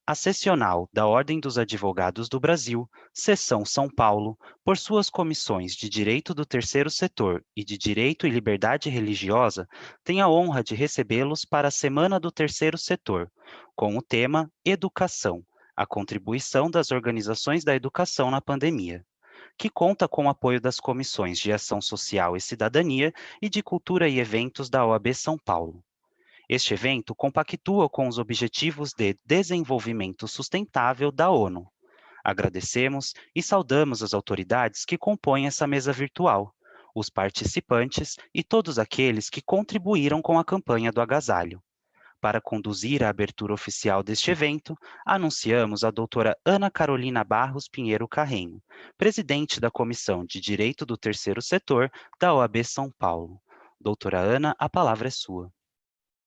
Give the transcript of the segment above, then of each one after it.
A Sessional da Ordem dos Advogados do Brasil, Seção São Paulo, por suas comissões de Direito do Terceiro Setor e de Direito e Liberdade Religiosa, tem a honra de recebê-los para a Semana do Terceiro Setor, com o tema Educação, a contribuição das organizações da educação na pandemia, que conta com o apoio das comissões de Ação Social e Cidadania e de Cultura e Eventos da OAB São Paulo. Este evento compactua com os Objetivos de Desenvolvimento Sustentável da ONU. Agradecemos e saudamos as autoridades que compõem essa mesa virtual, os participantes e todos aqueles que contribuíram com a campanha do agasalho. Para conduzir a abertura oficial deste evento, anunciamos a doutora Ana Carolina Barros Pinheiro Carrenho, presidente da Comissão de Direito do Terceiro Setor da OAB São Paulo. Doutora Ana, a palavra é sua.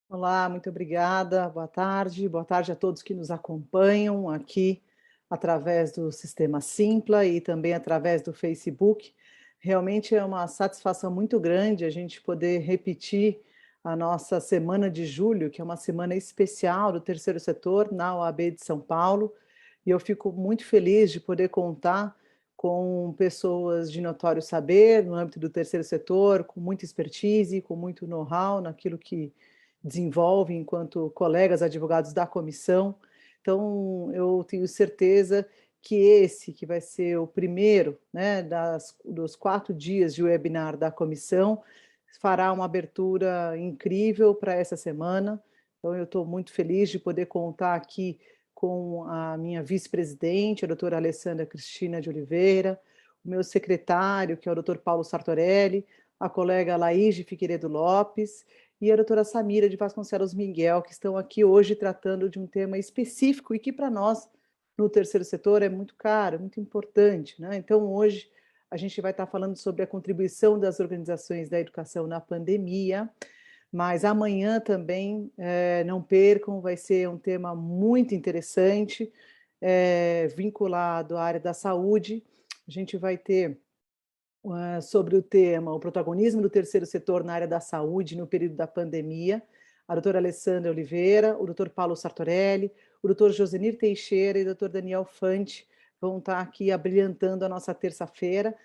Olá, muito obrigada. Boa tarde. Boa tarde a todos que nos acompanham aqui através do Sistema Simpla e também através do Facebook. Realmente é uma satisfação muito grande a gente poder repetir a nossa semana de julho, que é uma semana especial do terceiro setor na OAB de São Paulo, e eu fico muito feliz de poder contar com pessoas de notório saber no âmbito do terceiro setor, com muita expertise, com muito know-how naquilo que desenvolve enquanto colegas advogados da comissão. Então, eu tenho certeza que esse, que vai ser o primeiro, né, dos 4 dias de webinar da comissão, fará uma abertura incrível para essa semana. Então, eu estou muito feliz de poder contar aqui com a minha vice-presidente, a doutora Alessandra Cristina de Oliveira, o meu secretário, que é o doutor Paulo Sartorelli, a colega Laís de Figueiredo Lopes, e a doutora Samira de Vasconcelos Miguel, que estão aqui hoje tratando de um tema específico e que para nós, no terceiro setor, é muito caro, muito importante, né? Então, hoje, a gente vai estar falando sobre a contribuição das organizações da educação na pandemia, mas amanhã também, não percam, vai ser um tema muito interessante, vinculado à área da saúde. A gente vai ter sobre o tema o protagonismo do terceiro setor na área da saúde no período da pandemia, a doutora Alessandra Oliveira, o doutor Paulo Sartorelli, o doutor Josenir Teixeira e o doutor Daniel Fante vão estar aqui abrilhantando a nossa terça-feira.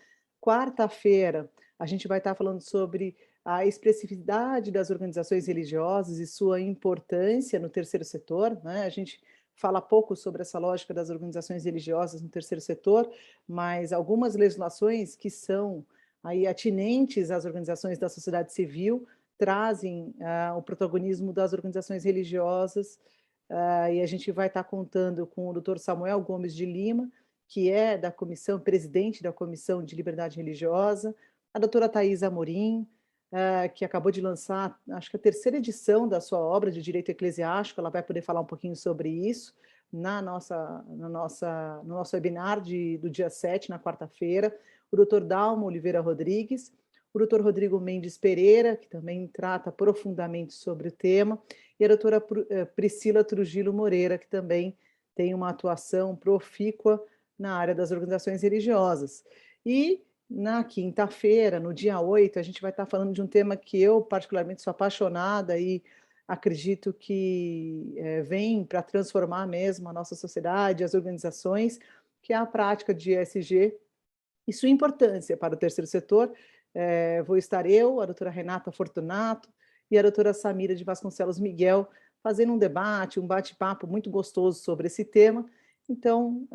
Quarta-feira, a gente vai estar falando sobre a expressividade das organizações religiosas e sua importância no terceiro setor, né? A gente fala pouco sobre essa lógica das organizações religiosas no terceiro setor, mas algumas legislações que são aí atinentes às organizações da sociedade civil trazem o protagonismo das organizações religiosas, e a gente vai estar contando com o Dr. Samuel Gomes de Lima, que é da comissão, presidente da Comissão de Liberdade Religiosa, a doutora Thais Amorim, que acabou de lançar, acho que a terceira edição da sua obra de Direito Eclesiástico, ela vai poder falar um pouquinho sobre isso no nosso webinar do dia 7, na quarta-feira, o doutor Dalmo Oliveira Rodrigues, o doutor Rodrigo Mendes Pereira, que também trata profundamente sobre o tema, e a doutora Priscila Trujillo Moreira, que também tem uma atuação profícua na área das organizações religiosas. E na quinta-feira, no dia 8, a gente vai estar falando de um tema que eu particularmente sou apaixonada e acredito que vem para transformar mesmo a nossa sociedade, as organizações, que é a prática de ESG e sua importância para o terceiro setor. Vou estar eu, a doutora Renata Fortunato e a doutora Samira de Vasconcelos Miguel fazendo um debate, um bate-papo muito gostoso sobre esse tema. Então,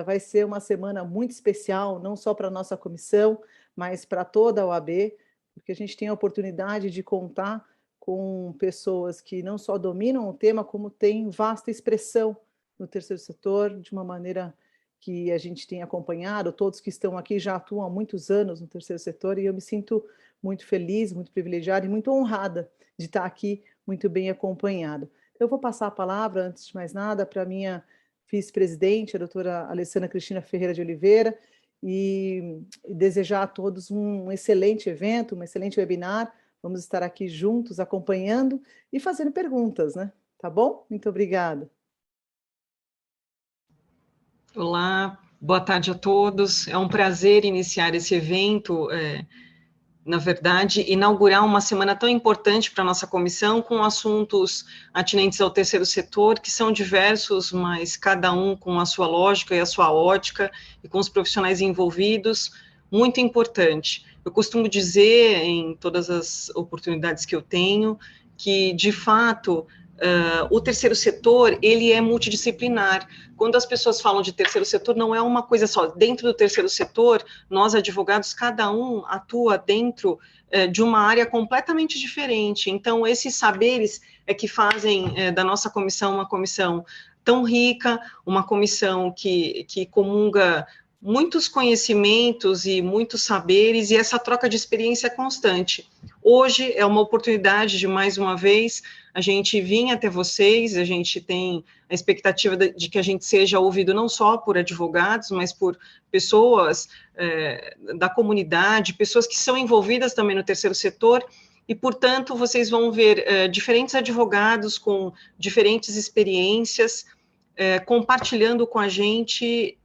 vai ser uma semana muito especial, não só para a nossa comissão, mas para toda a OAB, porque a gente tem a oportunidade de contar com pessoas que não só dominam o tema, como têm vasta expressão no terceiro setor, de uma maneira que a gente tem acompanhado. Todos que estão aqui já atuam há muitos anos no terceiro setor, e eu me sinto muito feliz, muito privilegiada e muito honrada de estar aqui muito bem acompanhada. Eu vou passar a palavra, antes de mais nada, para a minha vice-presidente, a doutora Alessandra Cristina Ferreira de Oliveira, e desejar a todos um excelente evento, um excelente webinar. Vamos estar aqui juntos acompanhando e fazendo perguntas, né? Tá bom? Muito obrigada. Olá, boa tarde a todos. É um prazer iniciar esse evento na verdade, inaugurar uma semana tão importante para a nossa comissão, com assuntos atinentes ao terceiro setor, que são diversos, mas cada um com a sua lógica e a sua ótica, e com os profissionais envolvidos, muito importante. Eu costumo dizer, em todas as oportunidades que eu tenho, que, de fato, o terceiro setor, ele é multidisciplinar. Quando as pessoas falam de terceiro setor, não é uma coisa só. Dentro do terceiro setor, nós, advogados, cada um atua dentro de uma área completamente diferente. Então, esses saberes é que fazem da nossa comissão uma comissão tão rica, uma comissão que comunga muitos conhecimentos e muitos saberes, e essa troca de experiência é constante. Hoje é uma oportunidade de, mais uma vez, a gente vir até vocês, a gente tem a expectativa de que a gente seja ouvido não só por advogados, mas por pessoas da comunidade, pessoas que são envolvidas também no terceiro setor, e, portanto, vocês vão ver diferentes advogados com diferentes experiências, compartilhando com a gente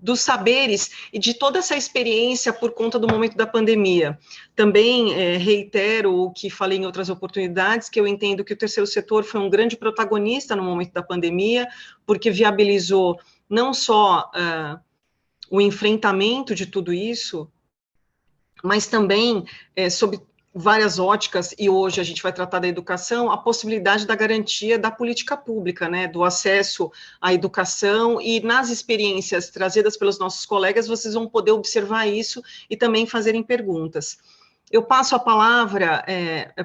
dos saberes e de toda essa experiência por conta do momento da pandemia. Também reitero o que falei em outras oportunidades, que eu entendo que o terceiro setor foi um grande protagonista no momento da pandemia, porque viabilizou não só o enfrentamento de tudo isso, mas também sob várias óticas, e hoje a gente vai tratar da educação, a possibilidade da garantia da política pública, né, do acesso à educação, e nas experiências trazidas pelos nossos colegas, vocês vão poder observar isso e também fazerem perguntas. Eu passo a palavra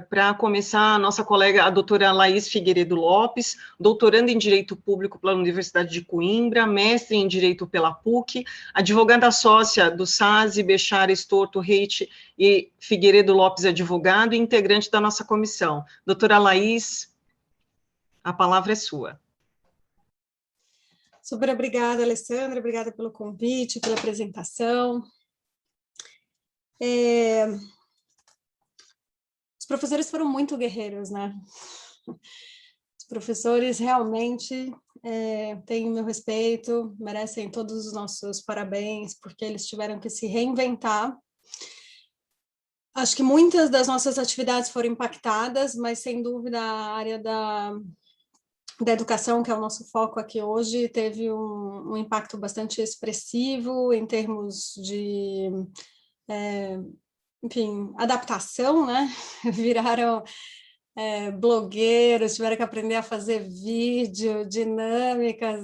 para começar a nossa colega, a doutora Laís Figueiredo Lopes, doutoranda em Direito Público pela Universidade de Coimbra, mestre em Direito pela PUC, advogada sócia do SASE, Bechara, Estorto, Reit e Figueiredo Lopes, advogado, e integrante da nossa comissão. Doutora Laís, a palavra é sua. Super obrigada, Alessandra, obrigada pelo convite, pela apresentação. Os professores foram muito guerreiros, né? Os professores realmente têm o meu respeito, merecem todos os nossos parabéns, porque eles tiveram que se reinventar. Acho que muitas das nossas atividades foram impactadas, mas, sem dúvida, a área da educação, que é o nosso foco aqui hoje, teve um impacto bastante expressivo em termos de... enfim, adaptação, né? Viraram blogueiros, tiveram que aprender a fazer vídeo, dinâmicas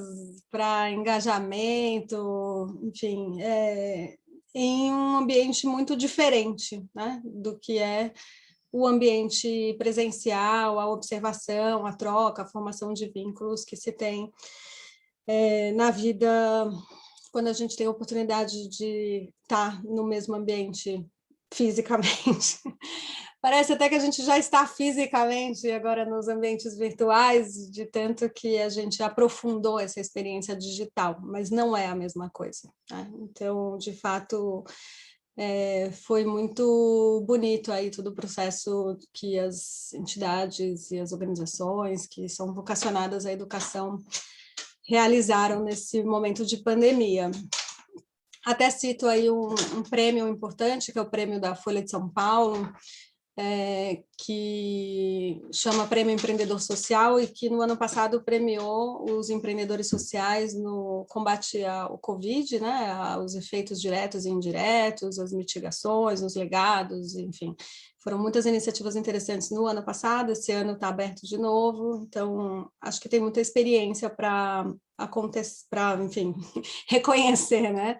para engajamento, enfim, em um ambiente muito diferente, né, do que é o ambiente presencial, a observação, a troca, a formação de vínculos que se tem na vida, quando a gente tem a oportunidade de estar no mesmo ambiente fisicamente. Parece até que a gente já está fisicamente agora nos ambientes virtuais, de tanto que a gente aprofundou essa experiência digital, mas não é a mesma coisa, né? Então, de fato, foi muito bonito aí todo o processo que as entidades e as organizações que são vocacionadas à educação realizaram nesse momento de pandemia. Até cito aí um prêmio importante, que é o prêmio da Folha de São Paulo, que chama Prêmio Empreendedor Social, e que no ano passado premiou os empreendedores sociais no combate ao Covid, né, aos efeitos diretos e indiretos, as mitigações, os legados, enfim. Foram muitas iniciativas interessantes no ano passado, esse ano está aberto de novo, então acho que tem muita experiência para enfim, reconhecer, né?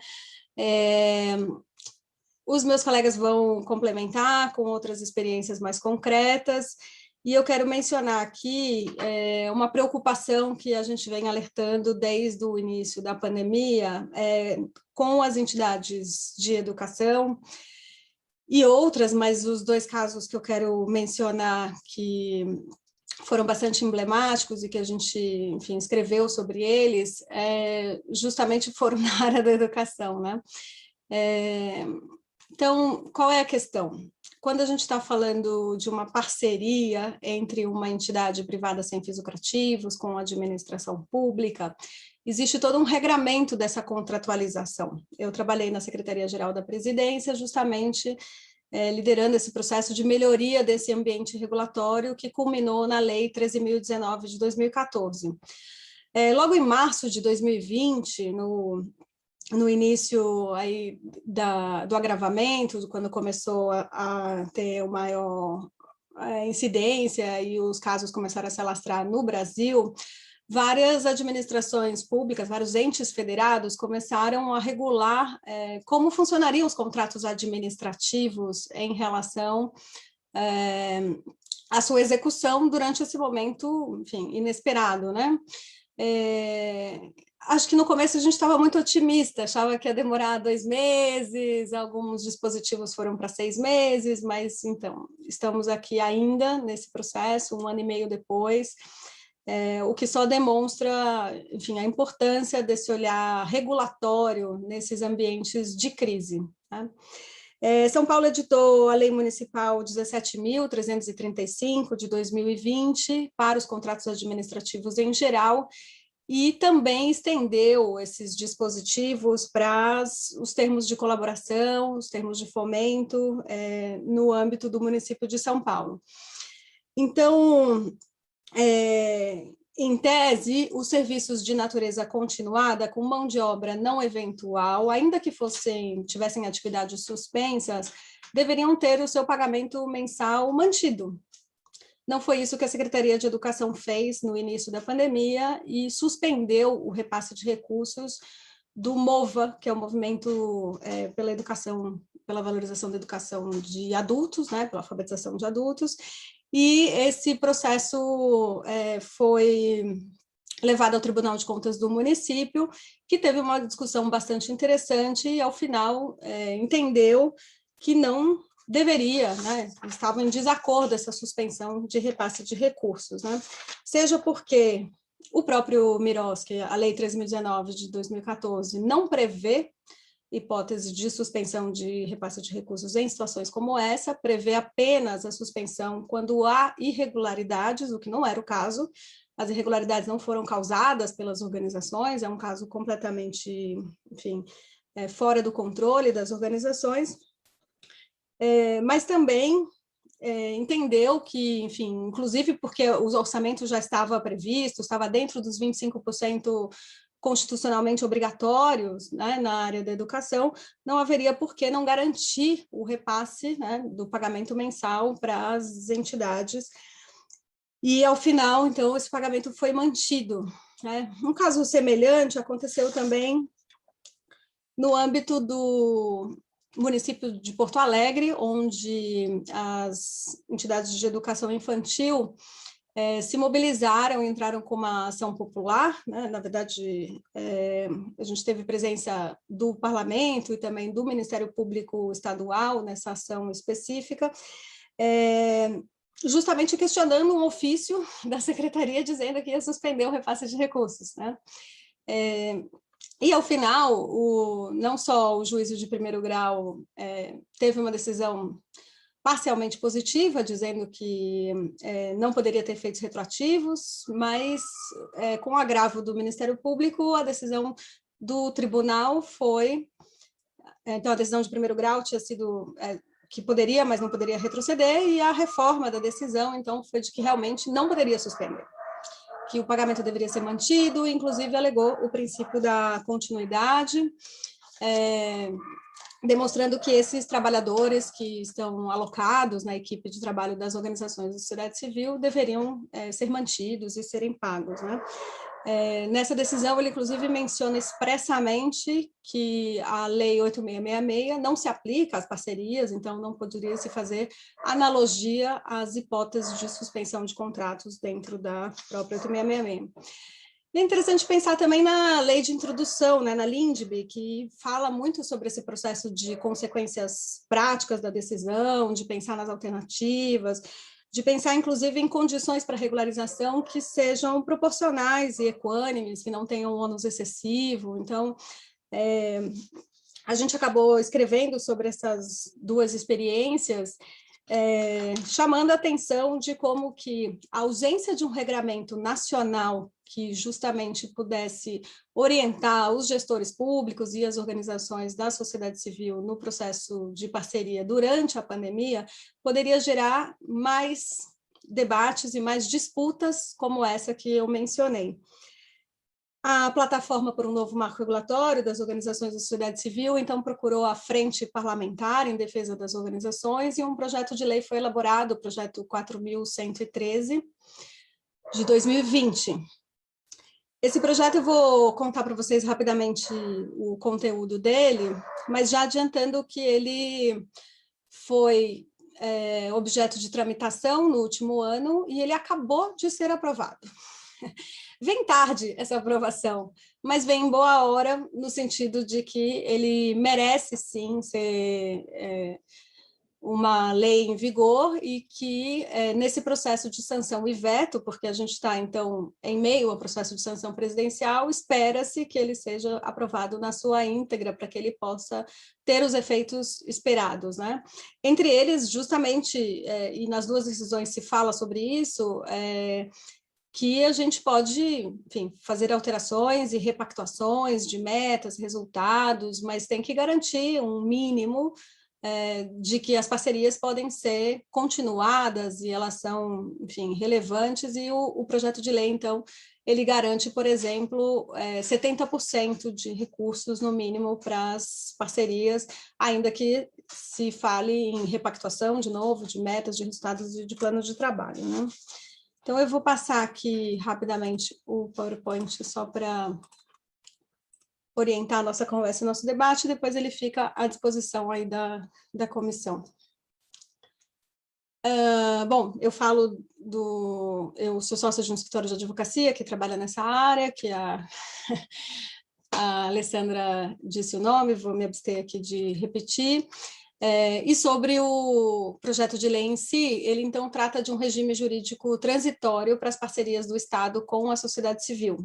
Os meus colegas vão complementar com outras experiências mais concretas, e eu quero mencionar aqui uma preocupação que a gente vem alertando desde o início da pandemia com as entidades de educação e outras, mas os dois casos que eu quero mencionar que foram bastante emblemáticos e que a gente, enfim, escreveu sobre eles, justamente foram na área da educação, né? Então, qual é a questão? Quando a gente está falando de uma parceria entre uma entidade privada sem fins lucrativos com a administração pública, existe todo um regramento dessa contratualização. Eu trabalhei na Secretaria-Geral da Presidência justamente liderando esse processo de melhoria desse ambiente regulatório que culminou na Lei 13.019 de 2014. Logo em março de 2020, no início aí do agravamento, quando começou a ter uma maior incidência e os casos começaram a se alastrar no Brasil, várias administrações públicas, vários entes federados começaram a regular como funcionariam os contratos administrativos em relação à sua execução durante esse momento, enfim, inesperado, né? Acho que no começo a gente estava muito otimista, achava que ia demorar 2 meses, alguns dispositivos foram para 6 meses, mas então, estamos aqui ainda nesse processo, 1 ano e meio depois, o que só demonstra, enfim, a importância desse olhar regulatório nesses ambientes de crise. Tá? São Paulo editou a Lei Municipal 17.335 de 2020 para os contratos administrativos em geral e também estendeu esses dispositivos para os termos de colaboração, os termos de fomento no âmbito do município de São Paulo. Então, em tese, os serviços de natureza continuada, com mão de obra não eventual, ainda que tivessem atividades suspensas, deveriam ter o seu pagamento mensal mantido. Não foi isso que a Secretaria de Educação fez no início da pandemia e suspendeu o repasse de recursos do MOVA, que é o Movimento pela Educação, pela Valorização da Educação de Adultos, né, pela alfabetização de adultos, e esse processo foi levado ao Tribunal de Contas do município, que teve uma discussão bastante interessante e, ao final, entendeu que não deveria, né, estava em desacordo essa suspensão de repasse de recursos, né, seja porque o próprio Miroski, a Lei 13.019 de 2014, não prevê hipótese de suspensão de repasse de recursos em situações como essa, prevê apenas a suspensão quando há irregularidades, o que não era o caso, as irregularidades não foram causadas pelas organizações, é um caso completamente, enfim, fora do controle das organizações, mas também entendeu que, enfim, inclusive porque os orçamentos já estavam previstos, estava dentro dos 25% constitucionalmente obrigatórios, né, na área da educação, não haveria por que não garantir o repasse, né, do pagamento mensal para as entidades. E, ao final, então, esse pagamento foi mantido. Né? Um caso semelhante aconteceu também no âmbito do município de Porto Alegre, onde as entidades de educação infantil se mobilizaram, entraram com uma ação popular, né? Na verdade, a gente teve presença do Parlamento e também do Ministério Público Estadual nessa ação específica, justamente questionando um ofício da Secretaria dizendo que ia suspender o repasse de recursos, né? E, ao final, não só o juízo de primeiro grau teve uma decisão parcialmente positiva, dizendo que não poderia ter efeitos retroativos, mas com o agravo do Ministério Público, a decisão do tribunal foi... Então, a decisão de primeiro grau tinha sido que poderia, mas não poderia retroceder, e a reforma da decisão, então, foi de que realmente não poderia suspender, que o pagamento deveria ser mantido, inclusive alegou o princípio da continuidade, demonstrando que esses trabalhadores que estão alocados na equipe de trabalho das organizações da sociedade civil deveriam ser mantidos e serem pagos, né? Nessa decisão, ele inclusive menciona expressamente que a Lei 8.666 não se aplica às parcerias, então não poderia se fazer analogia às hipóteses de suspensão de contratos dentro da própria 8.666. É interessante pensar também na lei de introdução, né, na LINDB, que fala muito sobre esse processo de consequências práticas da decisão, de pensar nas alternativas, de pensar, inclusive, em condições para regularização que sejam proporcionais e equânimes, que não tenham ônus excessivo. Então, a gente acabou escrevendo sobre essas duas experiências, chamando a atenção de como que a ausência de um regramento nacional que justamente pudesse orientar os gestores públicos e as organizações da sociedade civil no processo de parceria durante a pandemia, poderia gerar mais debates e mais disputas como essa que eu mencionei. A plataforma por um novo marco regulatório das organizações da sociedade civil, então, procurou a frente parlamentar em defesa das organizações e um projeto de lei foi elaborado, o projeto 4.113, de 2020. Esse projeto eu vou contar para vocês rapidamente o conteúdo dele, mas já adiantando que ele foi objeto de tramitação no último ano e ele acabou de ser aprovado. Vem tarde essa aprovação, mas vem em boa hora, no sentido de que ele merece, sim, ser uma lei em vigor e que, nesse processo de sanção e veto, porque a gente está, então, em meio ao processo de sanção presidencial, espera-se que ele seja aprovado na sua íntegra, para que ele possa ter os efeitos esperados, né? Entre eles, justamente, e nas duas decisões se fala sobre isso, que a gente pode, enfim, fazer alterações e repactuações de metas, resultados, mas tem que garantir um mínimo de que as parcerias podem ser continuadas e elas são, enfim, relevantes, e o projeto de lei, então, ele garante, por exemplo, 70% de recursos, no mínimo, para as parcerias, ainda que se fale em repactuação, de novo, de metas, de resultados e de planos de trabalho, né? Então, eu vou passar aqui rapidamente o PowerPoint só para orientar a nossa conversa e nosso debate, depois ele fica à disposição aí da comissão. Bom, eu sou sócia de um escritório de advocacia que trabalha nessa área, que a Alessandra disse o nome, vou me abster aqui de repetir. E sobre o projeto de lei em si, ele então trata de um regime jurídico transitório para as parcerias do Estado com a sociedade civil.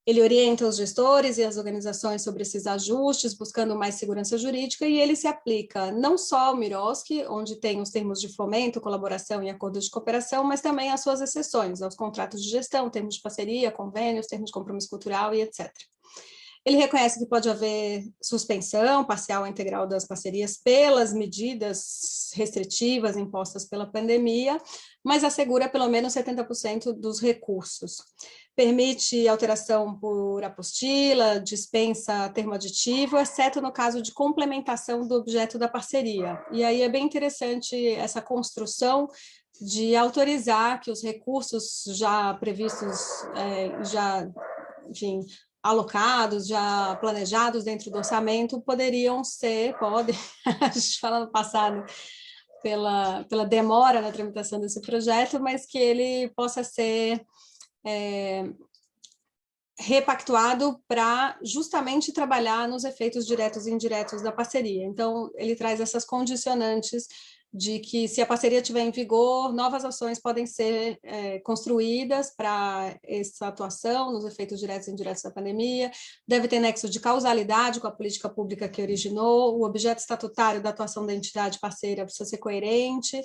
Ele orienta os gestores e as organizações sobre esses ajustes, buscando mais segurança jurídica, e ele se aplica não só ao MIROSC, onde tem os termos de fomento, colaboração e acordos de cooperação, mas também às suas exceções, aos contratos de gestão, termos de parceria, convênios, termos de compromisso cultural e etc. Ele reconhece que pode haver suspensão parcial ou integral das parcerias pelas medidas restritivas impostas pela pandemia, mas assegura pelo menos 70% dos recursos. Permite alteração por apostila, dispensa termo aditivo, exceto no caso de complementação do objeto da parceria. E aí é bem interessante essa construção de autorizar que os recursos já previstos, enfim, alocados, já planejados dentro do orçamento, podem, a gente fala no passado, pela demora na tramitação desse projeto, mas que ele possa ser repactuado para justamente trabalhar nos efeitos diretos e indiretos da parceria. Então, ele traz essas condicionantes de que, se a parceria estiver em vigor, novas ações podem ser construídas para essa atuação nos efeitos diretos e indiretos da pandemia, deve ter nexo de causalidade com a política pública que originou, o objeto estatutário da atuação da entidade parceira precisa ser coerente,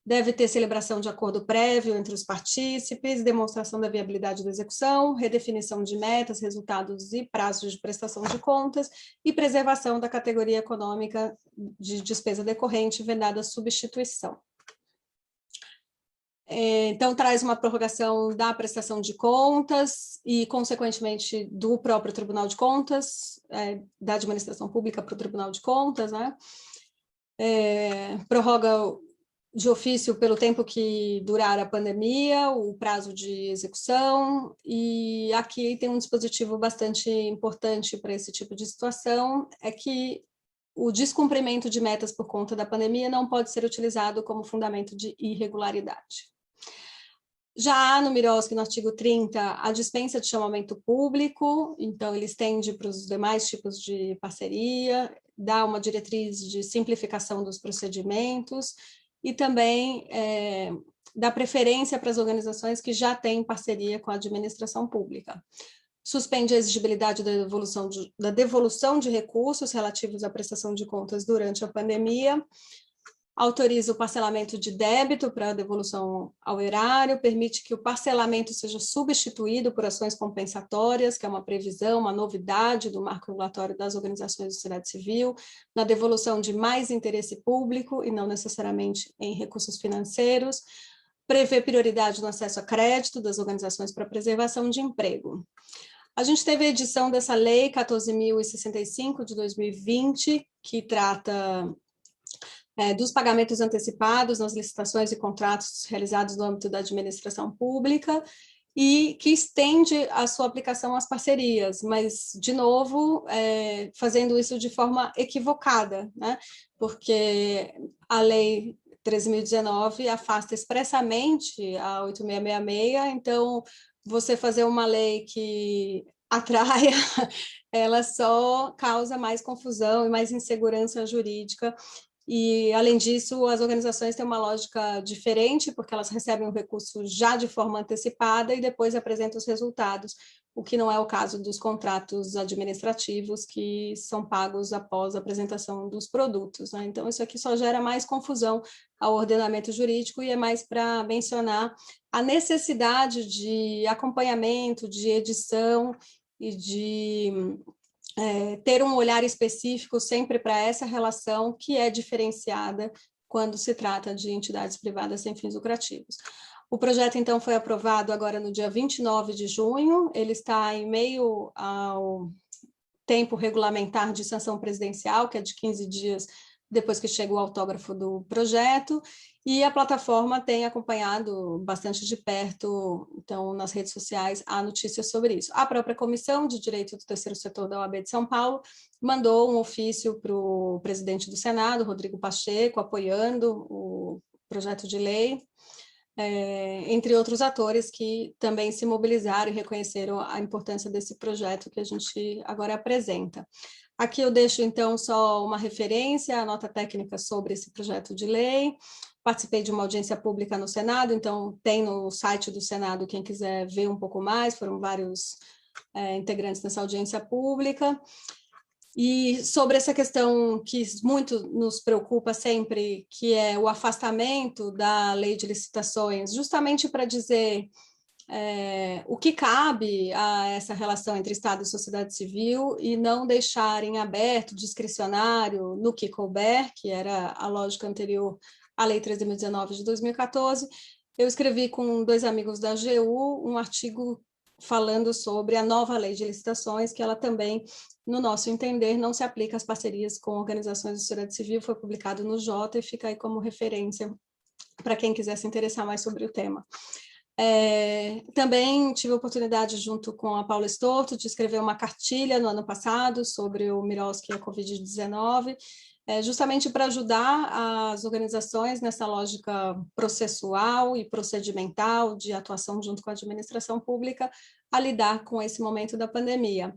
deve ter celebração de acordo prévio entre os partícipes, demonstração da viabilidade da execução, redefinição de metas, resultados e prazos de prestação de contas e preservação da categoria econômica de despesa decorrente, vedada substituição. Então, traz uma prorrogação da prestação de contas e, consequentemente, do próprio Tribunal de Contas, da administração pública para o Tribunal de Contas, né? Prorroga de ofício pelo tempo que durar a pandemia, o prazo de execução, e aqui tem um dispositivo bastante importante para esse tipo de situação, é que o descumprimento de metas por conta da pandemia não pode ser utilizado como fundamento de irregularidade. Já há no MIROSC, no artigo 30, a dispensa de chamamento público, então ele estende para os demais tipos de parceria, dá uma diretriz de simplificação dos procedimentos, e também dá preferência para as organizações que já têm parceria com a administração pública. suspende a exigibilidade da devolução de recursos relativos à prestação de contas durante a pandemia, autoriza o parcelamento de débito para a devolução ao erário, permite que o parcelamento seja substituído por ações compensatórias, que é uma previsão, uma novidade do marco regulatório das organizações da sociedade civil, na devolução de mais interesse público e não necessariamente em recursos financeiros, prevê prioridade no acesso a crédito das organizações para preservação de emprego. A gente teve a edição dessa lei 14.065 de 2020, que trata dos pagamentos antecipados nas licitações e contratos realizados no âmbito da administração pública e que estende a sua aplicação às parcerias, mas, de novo, fazendo isso de forma equivocada, né? Porque a lei 13.019 afasta expressamente a 8666, então, você fazer uma lei que atraia, ela só causa mais confusão e mais insegurança jurídica. E, além disso, as organizações têm uma lógica diferente, porque elas recebem o recurso já de forma antecipada e depois apresentam os resultados, o que não é o caso dos contratos administrativos, que são pagos após a apresentação dos produtos, né? Então, isso aqui só gera mais confusão ao ordenamento jurídico e é mais para mencionar a necessidade de acompanhamento, de edição e de ter um olhar específico sempre para essa relação que é diferenciada quando se trata de entidades privadas sem fins lucrativos. O projeto, então, foi aprovado agora no dia 29 de junho, ele está em meio ao tempo regulamentar de sanção presidencial, que é de 15 dias depois que chega o autógrafo do projeto, e a plataforma tem acompanhado bastante de perto, então, nas redes sociais, há notícias sobre isso. A própria Comissão de Direito do Terceiro Setor da OAB de São Paulo mandou um ofício para o presidente do Senado, Rodrigo Pacheco, apoiando o projeto de lei, entre outros atores que também se mobilizaram e reconheceram a importância desse projeto que a gente agora apresenta. Aqui eu deixo, então, só uma referência, a nota técnica sobre esse projeto de lei. Participei de uma audiência pública no Senado, então tem no site do Senado, quem quiser ver um pouco mais, foram vários integrantes nessa audiência pública. E sobre essa questão que muito nos preocupa sempre, que é o afastamento da lei de licitações, justamente para dizer o que cabe a essa relação entre Estado e sociedade civil e não deixar em aberto, discricionário, no que couber, que era a lógica anterior à Lei 13.019 de 2014, eu escrevi com 2 amigos da AGU um artigo falando sobre a nova lei de licitações, que ela também, no nosso entender, não se aplica às parcerias com organizações da sociedade civil, foi publicado no Jota e fica aí como referência para quem quiser se interessar mais sobre o tema. Também tive a oportunidade, junto com a Paula Storto, de escrever uma cartilha no ano passado sobre o Miroski e a Covid-19, justamente para ajudar as organizações nessa lógica processual e procedimental de atuação junto com a administração pública a lidar com esse momento da pandemia.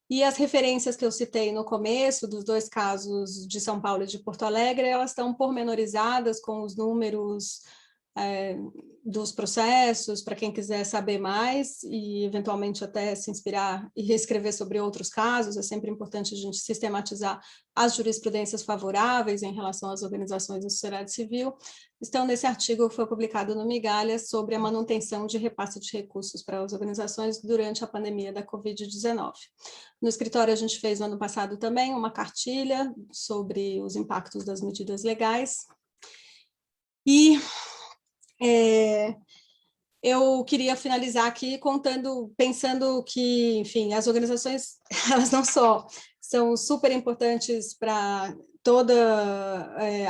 E as referências que eu citei no começo, dos 2 casos de São Paulo e de Porto Alegre, elas estão pormenorizadas com os números dos processos, para quem quiser saber mais e eventualmente até se inspirar e reescrever sobre outros casos. É sempre importante a gente sistematizar as jurisprudências favoráveis em relação às organizações da sociedade civil. Estão nesse artigo que foi publicado no Migalhas sobre a manutenção de repasse de recursos para as organizações durante a pandemia da Covid-19. No escritório a gente fez no ano passado também uma cartilha sobre os impactos das medidas legais. E eu queria finalizar aqui pensando que, enfim, as organizações, elas não só são super importantes para toda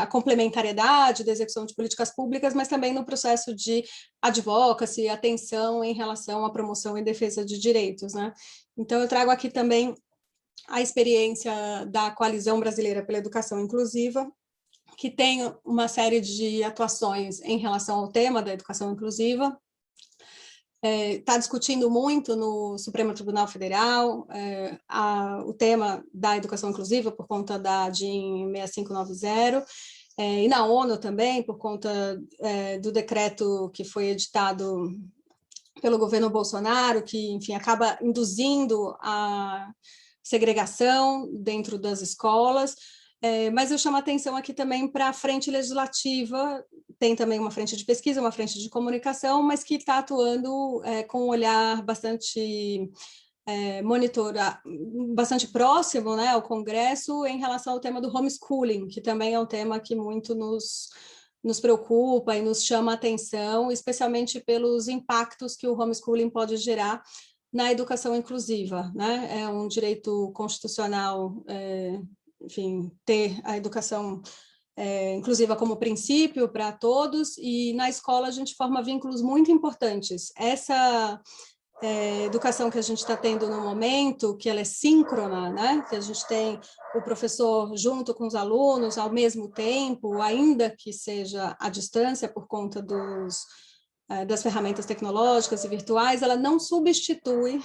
a complementariedade da execução de políticas públicas, mas também no processo de advocacy, atenção em relação à promoção e defesa de direitos, né? Então, eu trago aqui também a experiência da Coalizão Brasileira pela Educação Inclusiva, que tem uma série de atuações em relação ao tema da educação inclusiva, está discutindo muito no Supremo Tribunal Federal o tema da educação inclusiva por conta da DIN 6590, e na ONU também, por conta do decreto que foi editado pelo governo Bolsonaro, que, enfim, acaba induzindo a segregação dentro das escolas. Mas eu chamo a atenção aqui também para a frente legislativa, tem também uma frente de pesquisa, uma frente de comunicação, mas que está atuando com um olhar bastante bastante próximo, né, ao Congresso em relação ao tema do homeschooling, que também é um tema que muito nos preocupa e nos chama a atenção, especialmente pelos impactos que o homeschooling pode gerar na educação inclusiva, né? É um direito constitucional, enfim, ter a educação inclusiva como princípio para todos, e na escola a gente forma vínculos muito importantes. Essa educação que a gente está tendo no momento, que ela é síncrona, né? Que a gente tem o professor junto com os alunos ao mesmo tempo, ainda que seja à distância por conta das ferramentas tecnológicas e virtuais, ela não substitui,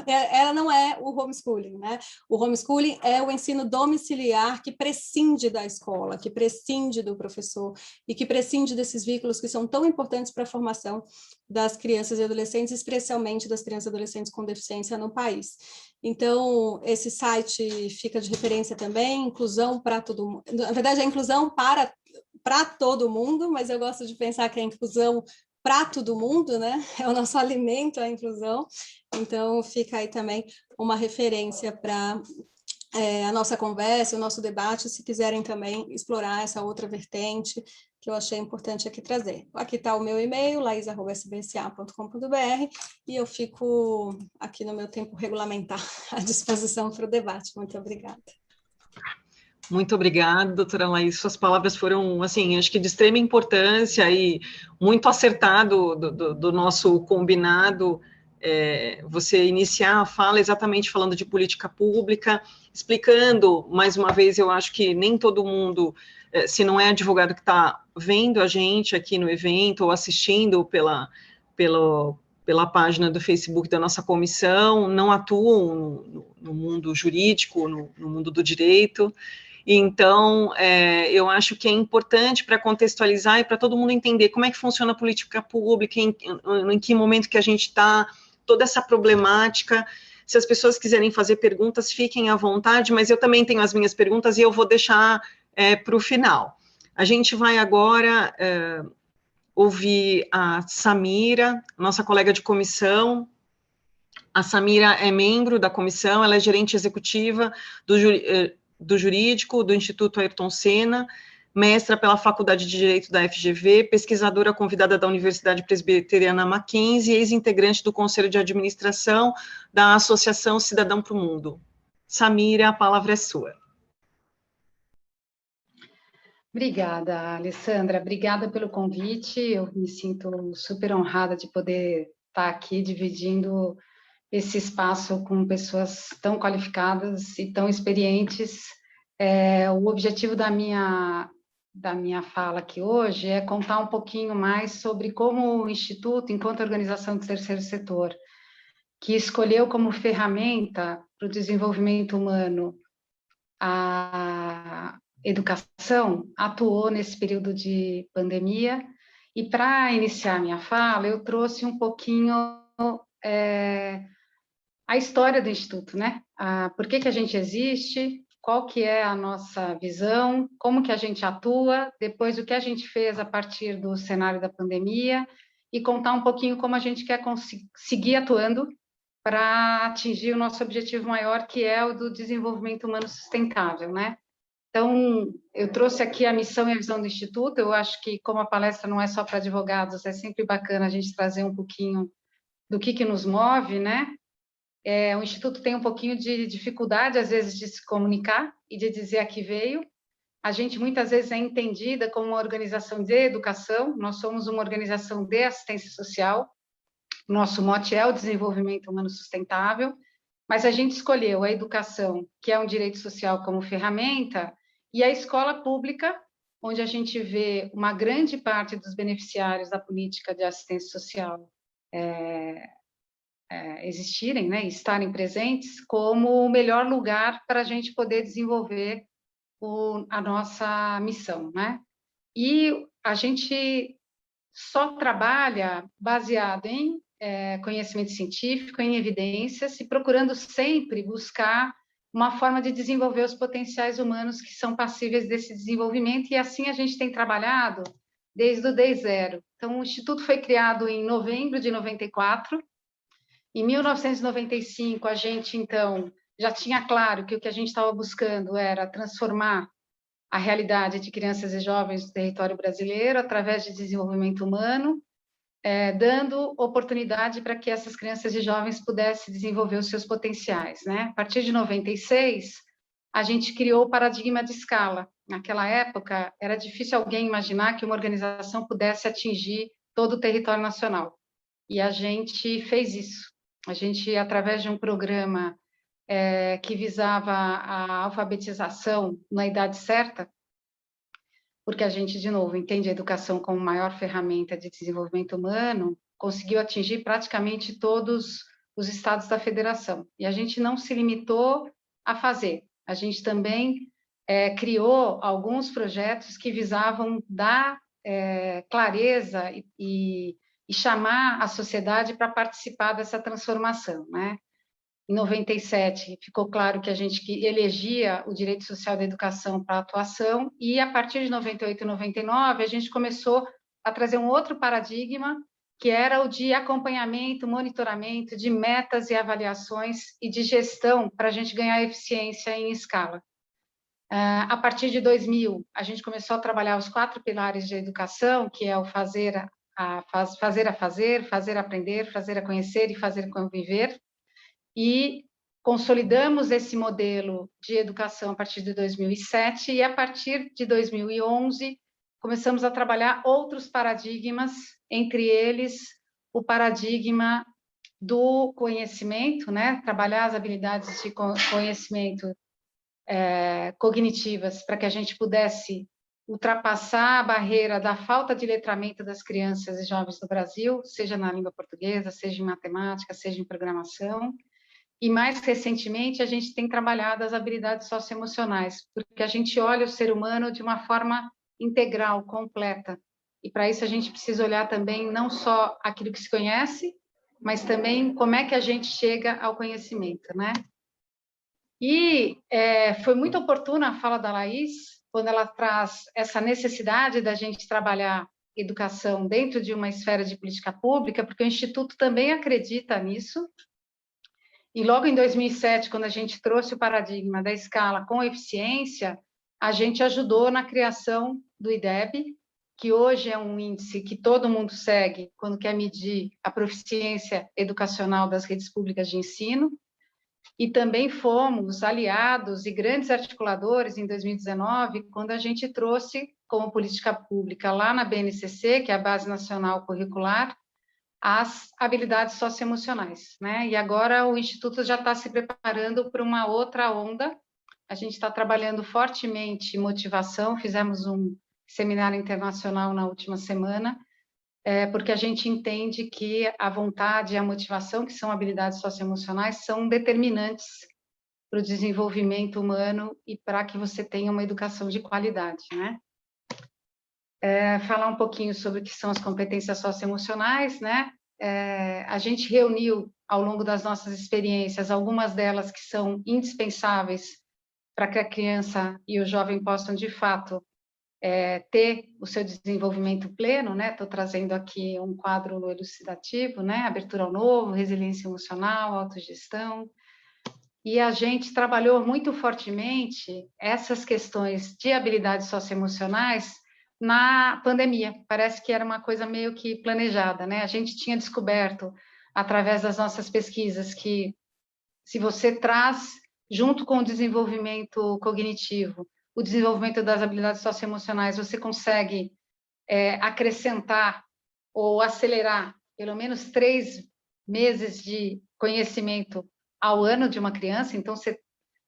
ela não é o homeschooling, né? O homeschooling é o ensino domiciliar que prescinde da escola, que prescinde do professor e que prescinde desses vínculos que são tão importantes para a formação das crianças e adolescentes, especialmente das crianças e adolescentes com deficiência no país. Então, esse site fica de referência também, inclusão para todo mundo. Na verdade, é inclusão para todo mundo, mas eu gosto de pensar que é inclusão prato do mundo, né? É o nosso alimento, a inclusão. Então, fica aí também uma referência para a nossa conversa, o nosso debate, se quiserem também explorar essa outra vertente, que eu achei importante aqui trazer. Aqui está o meu e-mail, laís@sbca.com.br, e eu fico aqui no meu tempo regulamentar à disposição para o debate. Muito obrigada. Muito obrigada, doutora Laís. Suas palavras foram, assim, acho que de extrema importância e muito acertado do nosso combinado. Você iniciar a fala exatamente falando de política pública, explicando, mais uma vez, eu acho que nem todo mundo, se não é advogado que está vendo a gente aqui no evento ou assistindo pela página do Facebook da nossa comissão, não atuam no mundo jurídico, no mundo do direito. Então, eu acho que é importante para contextualizar e para todo mundo entender como é que funciona a política pública, em que momento que a gente está, toda essa problemática. Se as pessoas quiserem fazer perguntas, fiquem à vontade, mas eu também tenho as minhas perguntas e eu vou deixar para o final. A gente vai agora ouvir a Samira, nossa colega de comissão. A Samira é membro da comissão, ela é gerente executiva do Jurídico, do Instituto Ayrton Senna, mestra pela Faculdade de Direito da FGV, pesquisadora convidada da Universidade Presbiteriana Mackenzie, ex-integrante do Conselho de Administração da Associação Cidadão para o Mundo. Samira, a palavra é sua. Obrigada, Alessandra. Obrigada pelo convite. Eu me sinto super honrada de poder estar aqui dividindo esse espaço com pessoas tão qualificadas e tão experientes. O objetivo da minha fala aqui hoje é contar um pouquinho mais sobre como o Instituto, enquanto organização do terceiro setor, que escolheu como ferramenta para o desenvolvimento humano a educação, atuou nesse período de pandemia. E para iniciar minha fala, eu trouxe um pouquinho a história do Instituto, né? Por que a gente existe, qual que é a nossa visão, como que a gente atua, depois o que a gente fez a partir do cenário da pandemia, e contar um pouquinho como a gente quer seguir atuando para atingir o nosso objetivo maior, que é o do desenvolvimento humano sustentável, né? Então, eu trouxe aqui a missão e a visão do Instituto. Eu acho que, como a palestra não é só para advogados, é sempre bacana a gente trazer um pouquinho do que nos move, né? O Instituto tem um pouquinho de dificuldade, às vezes, de se comunicar e de dizer a que veio. A gente, muitas vezes, é entendida como uma organização de educação. Nós somos uma organização de assistência social. Nosso mote é o desenvolvimento humano sustentável, mas a gente escolheu a educação, que é um direito social, como ferramenta, e a escola pública, onde a gente vê uma grande parte dos beneficiários da política de assistência social existirem, né, estarem presentes, como o melhor lugar para a gente poder desenvolver a nossa missão, né? E a gente só trabalha baseado em conhecimento científico, em evidências, e procurando sempre buscar uma forma de desenvolver os potenciais humanos que são passíveis desse desenvolvimento, e assim a gente tem trabalhado desde o Day Zero. Então, o Instituto foi criado em novembro de 94. Em 1995, a gente, então, já tinha claro que o que a gente estava buscando era transformar a realidade de crianças e jovens do território brasileiro através de desenvolvimento humano, dando oportunidade para que essas crianças e jovens pudessem desenvolver os seus potenciais, né? A partir de 96, a gente criou o paradigma de escala. Naquela época, era difícil alguém imaginar que uma organização pudesse atingir todo o território nacional. E a gente fez isso. A gente, através de um programa que visava a alfabetização na idade certa, porque a gente, de novo, entende a educação como maior ferramenta de desenvolvimento humano, conseguiu atingir praticamente todos os estados da federação. E a gente não se limitou a fazer, a gente também criou alguns projetos que visavam dar clareza e chamar a sociedade para participar dessa transformação, né? Em 97, ficou claro que a gente elegia o direito social da educação para a atuação, e a partir de 98 e 99, a gente começou a trazer um outro paradigma, que era o de acompanhamento, monitoramento, de metas e avaliações e de gestão, para a gente ganhar eficiência em escala. A partir de 2000, a gente começou a trabalhar os 4 pilares de educação, que é o fazer a fazer, fazer aprender, fazer a conhecer e fazer conviver, e consolidamos esse modelo de educação a partir de 2007, e a partir de 2011 começamos a trabalhar outros paradigmas, entre eles o paradigma do conhecimento, né? Trabalhar as habilidades de conhecimento cognitivas, para que a gente pudesse ultrapassar a barreira da falta de letramento das crianças e jovens do Brasil, seja na língua portuguesa, seja em matemática, seja em programação. E, mais recentemente, a gente tem trabalhado as habilidades socioemocionais, porque a gente olha o ser humano de uma forma integral, completa. E, para isso, a gente precisa olhar também não só aquilo que se conhece, mas também como é que a gente chega ao conhecimento, né? E foi muito oportuna a fala da Laís, quando ela traz essa necessidade da gente trabalhar educação dentro de uma esfera de política pública, porque o Instituto também acredita nisso. E logo em 2007, quando a gente trouxe o paradigma da escala com eficiência, a gente ajudou na criação do IDEB, que hoje é um índice que todo mundo segue quando quer medir a proficiência educacional das redes públicas de ensino. E também fomos aliados e grandes articuladores em 2019, quando a gente trouxe como política pública lá na BNCC, que é a Base Nacional Curricular, as habilidades socioemocionais, né? E agora o Instituto já está se preparando para uma outra onda. A gente está trabalhando fortemente motivação, fizemos um seminário internacional na última semana, porque a gente entende que a vontade e a motivação, que são habilidades socioemocionais, são determinantes para o desenvolvimento humano e para que você tenha uma educação de qualidade, né? Falar um pouquinho sobre o que são as competências socioemocionais, né? A gente reuniu, ao longo das nossas experiências, algumas delas que são indispensáveis para que a criança e o jovem possam, de fato, ter o seu desenvolvimento pleno, né? Estou trazendo aqui um quadro elucidativo, né? Abertura ao novo, resiliência emocional, autogestão. E a gente trabalhou muito fortemente essas questões de habilidades socioemocionais na pandemia. Parece que era uma coisa meio que planejada, né? A gente tinha descoberto, através das nossas pesquisas, que se você traz, junto com o desenvolvimento cognitivo, o desenvolvimento das habilidades socioemocionais, você consegue acrescentar ou acelerar pelo menos 3 meses de conhecimento ao ano de uma criança, então você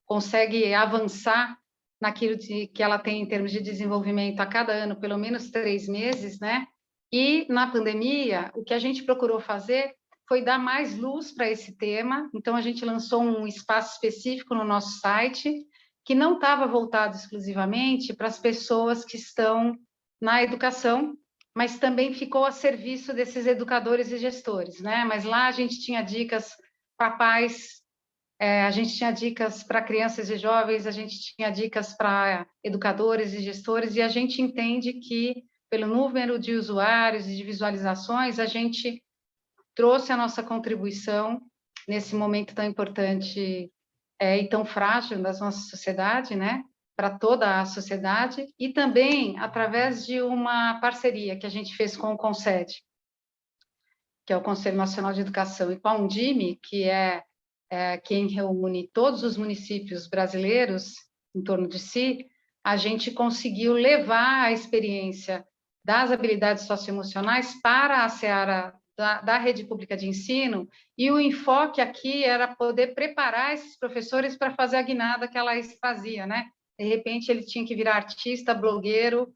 consegue avançar naquilo que ela tem em termos de desenvolvimento a cada ano, pelo menos 3 meses, né? E na pandemia, o que a gente procurou fazer foi dar mais luz para esse tema, então a gente lançou um espaço específico no nosso site, que não estava voltado exclusivamente para as pessoas que estão na educação, mas também ficou a serviço desses educadores e gestores, né? Mas lá a gente tinha dicas para pais, a gente tinha dicas para crianças e jovens, a gente tinha dicas para educadores e gestores, e a gente entende que, pelo número de usuários e de visualizações, a gente trouxe a nossa contribuição nesse momento tão importante e tão frágil da nossa sociedade, né? Para toda a sociedade, e também através de uma parceria que a gente fez com o CONSED, que é o Conselho Nacional de Educação, e com a Undime, que é quem reúne todos os municípios brasileiros em torno de si, a gente conseguiu levar a experiência das habilidades socioemocionais para a seara da rede pública de ensino, e o enfoque aqui era poder preparar esses professores para fazer a guinada que ela fazia, né? De repente, ele tinha que virar artista, blogueiro,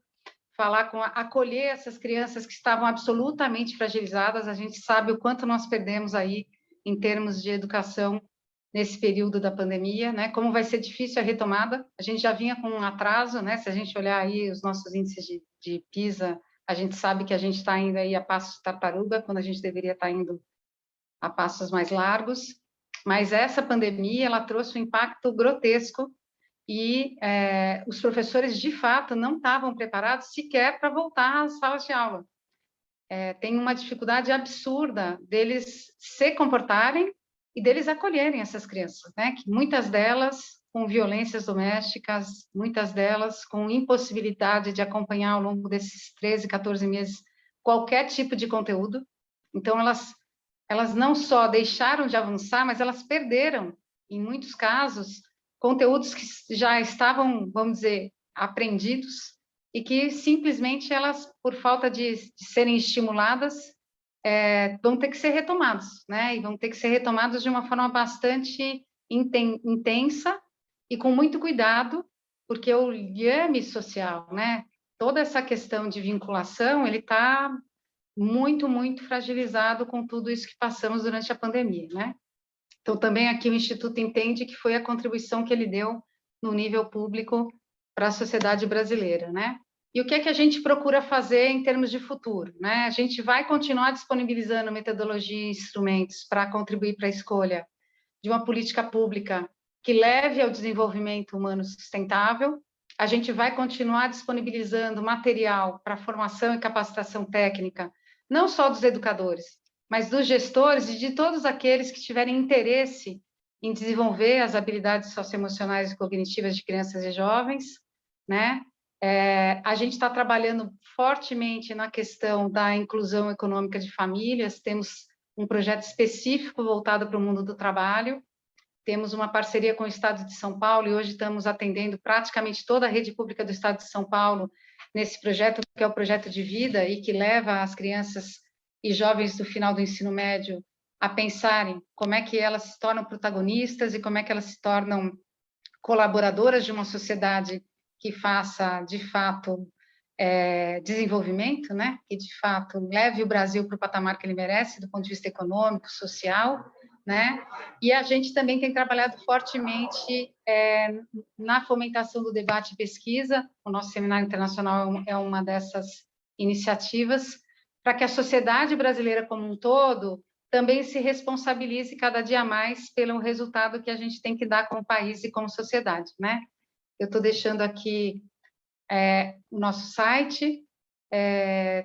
acolher essas crianças que estavam absolutamente fragilizadas. A gente sabe o quanto nós perdemos aí em termos de educação nesse período da pandemia, né? Como vai ser difícil a retomada. A gente já vinha com um atraso, né? Se a gente olhar aí os nossos índices de PISA, a gente sabe que a gente está indo aí a passos de tartaruga, quando a gente deveria estar indo a passos mais largos. Mas essa pandemia, ela trouxe um impacto grotesco, e os professores, de fato, não estavam preparados sequer para voltar às salas de aula. Tem uma dificuldade absurda deles se comportarem e deles acolherem essas crianças, né? Que muitas delas com violências domésticas, muitas delas com impossibilidade de acompanhar ao longo desses 13, 14 meses qualquer tipo de conteúdo. Então, elas não só deixaram de avançar, mas elas perderam, em muitos casos, conteúdos que já estavam, vamos dizer, aprendidos, e que simplesmente elas, por falta de serem estimuladas, vão ter que ser retomados, né? E vão ter que ser retomados de uma forma bastante intensa e com muito cuidado, porque o liame social, né? Toda essa questão de vinculação, ele está muito, muito fragilizado com tudo isso que passamos durante a pandemia, né? Então, também aqui o Instituto entende que foi a contribuição que ele deu no nível público para a sociedade brasileira, né? E o que é que a gente procura fazer em termos de futuro, né? A gente vai continuar disponibilizando metodologia e instrumentos para contribuir para a escolha de uma política pública que leve ao desenvolvimento humano sustentável. A gente vai continuar disponibilizando material para formação e capacitação técnica, não só dos educadores, mas dos gestores e de todos aqueles que tiverem interesse em desenvolver as habilidades socioemocionais e cognitivas de crianças e jovens, né? A gente está trabalhando fortemente na questão da inclusão econômica de famílias, temos um projeto específico voltado para o mundo do trabalho, temos uma parceria com o Estado de São Paulo, e hoje estamos atendendo praticamente toda a rede pública do Estado de São Paulo nesse projeto, que é o projeto de vida, e que leva as crianças e jovens do final do ensino médio a pensarem como é que elas se tornam protagonistas e como é que elas se tornam colaboradoras de uma sociedade que faça, de fato, desenvolvimento, né? Que, de fato, leve o Brasil para o patamar que ele merece, do ponto de vista econômico, social, né? E a gente também tem trabalhado fortemente na fomentação do debate e pesquisa. O nosso seminário internacional é uma dessas iniciativas, para que a sociedade brasileira como um todo também se responsabilize cada dia mais pelo resultado que a gente tem que dar como país e como sociedade, né? Eu estou deixando aqui o nosso site,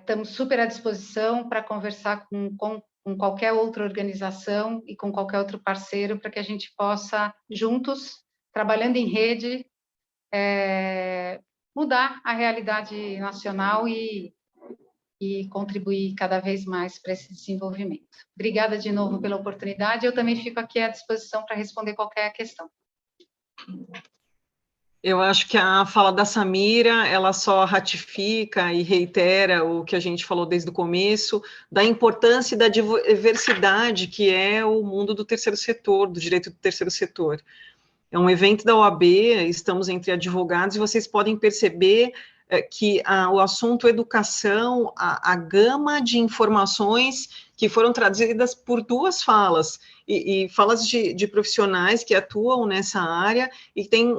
estamos super à disposição para conversar com qualquer outra organização e com qualquer outro parceiro, para que a gente possa, juntos, trabalhando em rede, mudar a realidade nacional e contribuir cada vez mais para esse desenvolvimento. Obrigada de novo pela oportunidade, eu também fico aqui à disposição para responder qualquer questão. Eu acho que a fala da Samira, ela só ratifica e reitera o que a gente falou desde o começo, da importância e da diversidade que é o mundo do terceiro setor, do direito do terceiro setor. É um evento da OAB, estamos entre advogados, e vocês podem perceber que o assunto educação, a gama de informações que foram trazidas por duas falas, e falas de profissionais que atuam nessa área e têm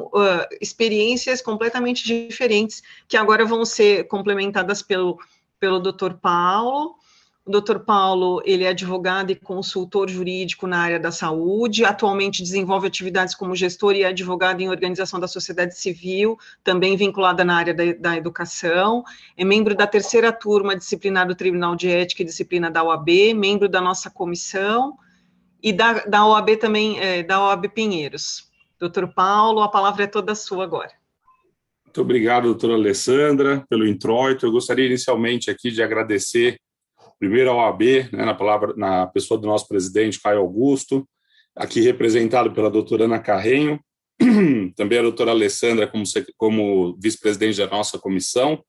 experiências completamente diferentes, que agora vão ser complementadas pelo pelo Dr. Paulo. O Dr. Paulo, ele é advogado e consultor jurídico na área da saúde, atualmente desenvolve atividades como gestor e advogado em organização da sociedade civil, também vinculada na área da educação, é membro da 3ª turma disciplinar do Tribunal de Ética e Disciplina da OAB, membro da nossa comissão e da OAB também, da OAB Pinheiros. Dr. Paulo, a palavra é toda sua agora. Muito obrigado, doutora Alessandra, pelo introito. Eu gostaria inicialmente aqui de agradecer primeiro a OAB, né, na pessoa do nosso presidente, Caio Augusto, aqui representado pela doutora Ana Carrenho, também a doutora Alessandra como vice-presidente da nossa comissão,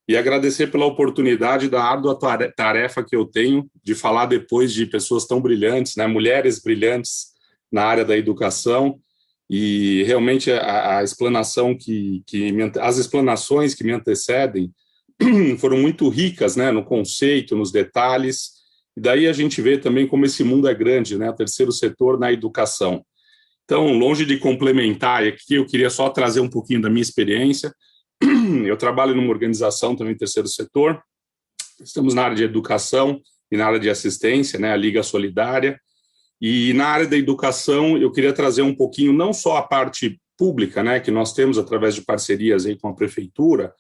e agradecer pela oportunidade da árdua tarefa que eu tenho de falar depois de pessoas tão brilhantes, né, mulheres brilhantes na área da educação, e realmente a explanação as explanações que me antecedem foram muito ricas, né, no conceito, nos detalhes, e daí a gente vê também como esse mundo é grande, né, o terceiro setor na educação. Então, longe de complementar, aqui eu queria só trazer um pouquinho da minha experiência. Eu trabalho numa organização também terceiro setor, estamos na área de educação e na área de assistência, né, a Liga Solidária, e na área da educação eu queria trazer um pouquinho, não só a parte pública, né, que nós temos através de parcerias aí com a prefeitura,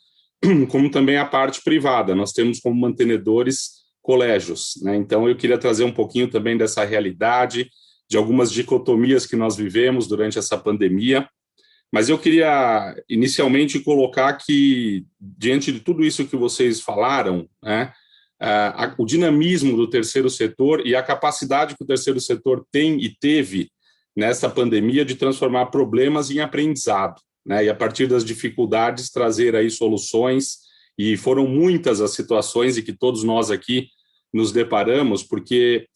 como também a parte privada. Nós temos como mantenedores colégios, né? Então eu queria trazer um pouquinho também dessa realidade, de algumas dicotomias que nós vivemos durante essa pandemia, mas eu queria inicialmente colocar que, diante de tudo isso que vocês falaram, né, o dinamismo do terceiro setor e a capacidade que o terceiro setor tem e teve nessa pandemia de transformar problemas em aprendizado, né, e a partir das dificuldades trazer aí soluções, e foram muitas as situações em que todos nós aqui nos deparamos, porque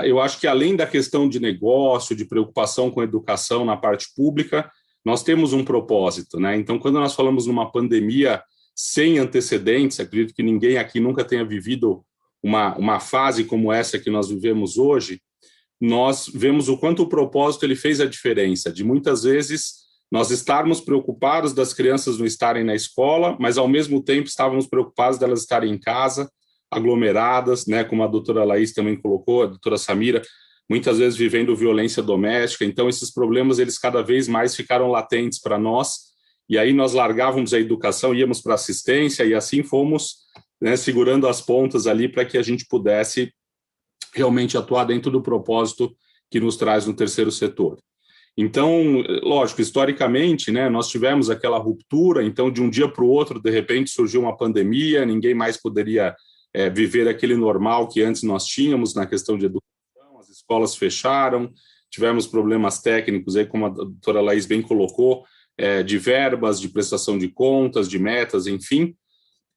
eu acho que além da questão de negócio, de preocupação com a educação na parte pública, nós temos um propósito, né? Então, quando nós falamos numa pandemia sem antecedentes, acredito que ninguém aqui nunca tenha vivido uma fase como essa que nós vivemos hoje, nós vemos o quanto o propósito ele fez a diferença, de muitas vezes nós estarmos preocupados das crianças não estarem na escola, mas ao mesmo tempo estávamos preocupados delas estarem em casa, aglomeradas, né, como a doutora Laís também colocou, a doutora Samira, muitas vezes vivendo violência doméstica. Então esses problemas eles cada vez mais ficaram latentes para nós, e aí nós largávamos a educação, íamos para a assistência, e assim fomos, né, segurando as pontas ali para que a gente pudesse realmente atuar dentro do propósito que nos traz no terceiro setor. Então, lógico, historicamente, né, nós tivemos aquela ruptura, então de um dia para o outro, de repente surgiu uma pandemia, ninguém mais poderia viver aquele normal que antes nós tínhamos na questão de educação, as escolas fecharam, tivemos problemas técnicos, aí, como a doutora Laís bem colocou, de verbas, de prestação de contas, de metas, enfim,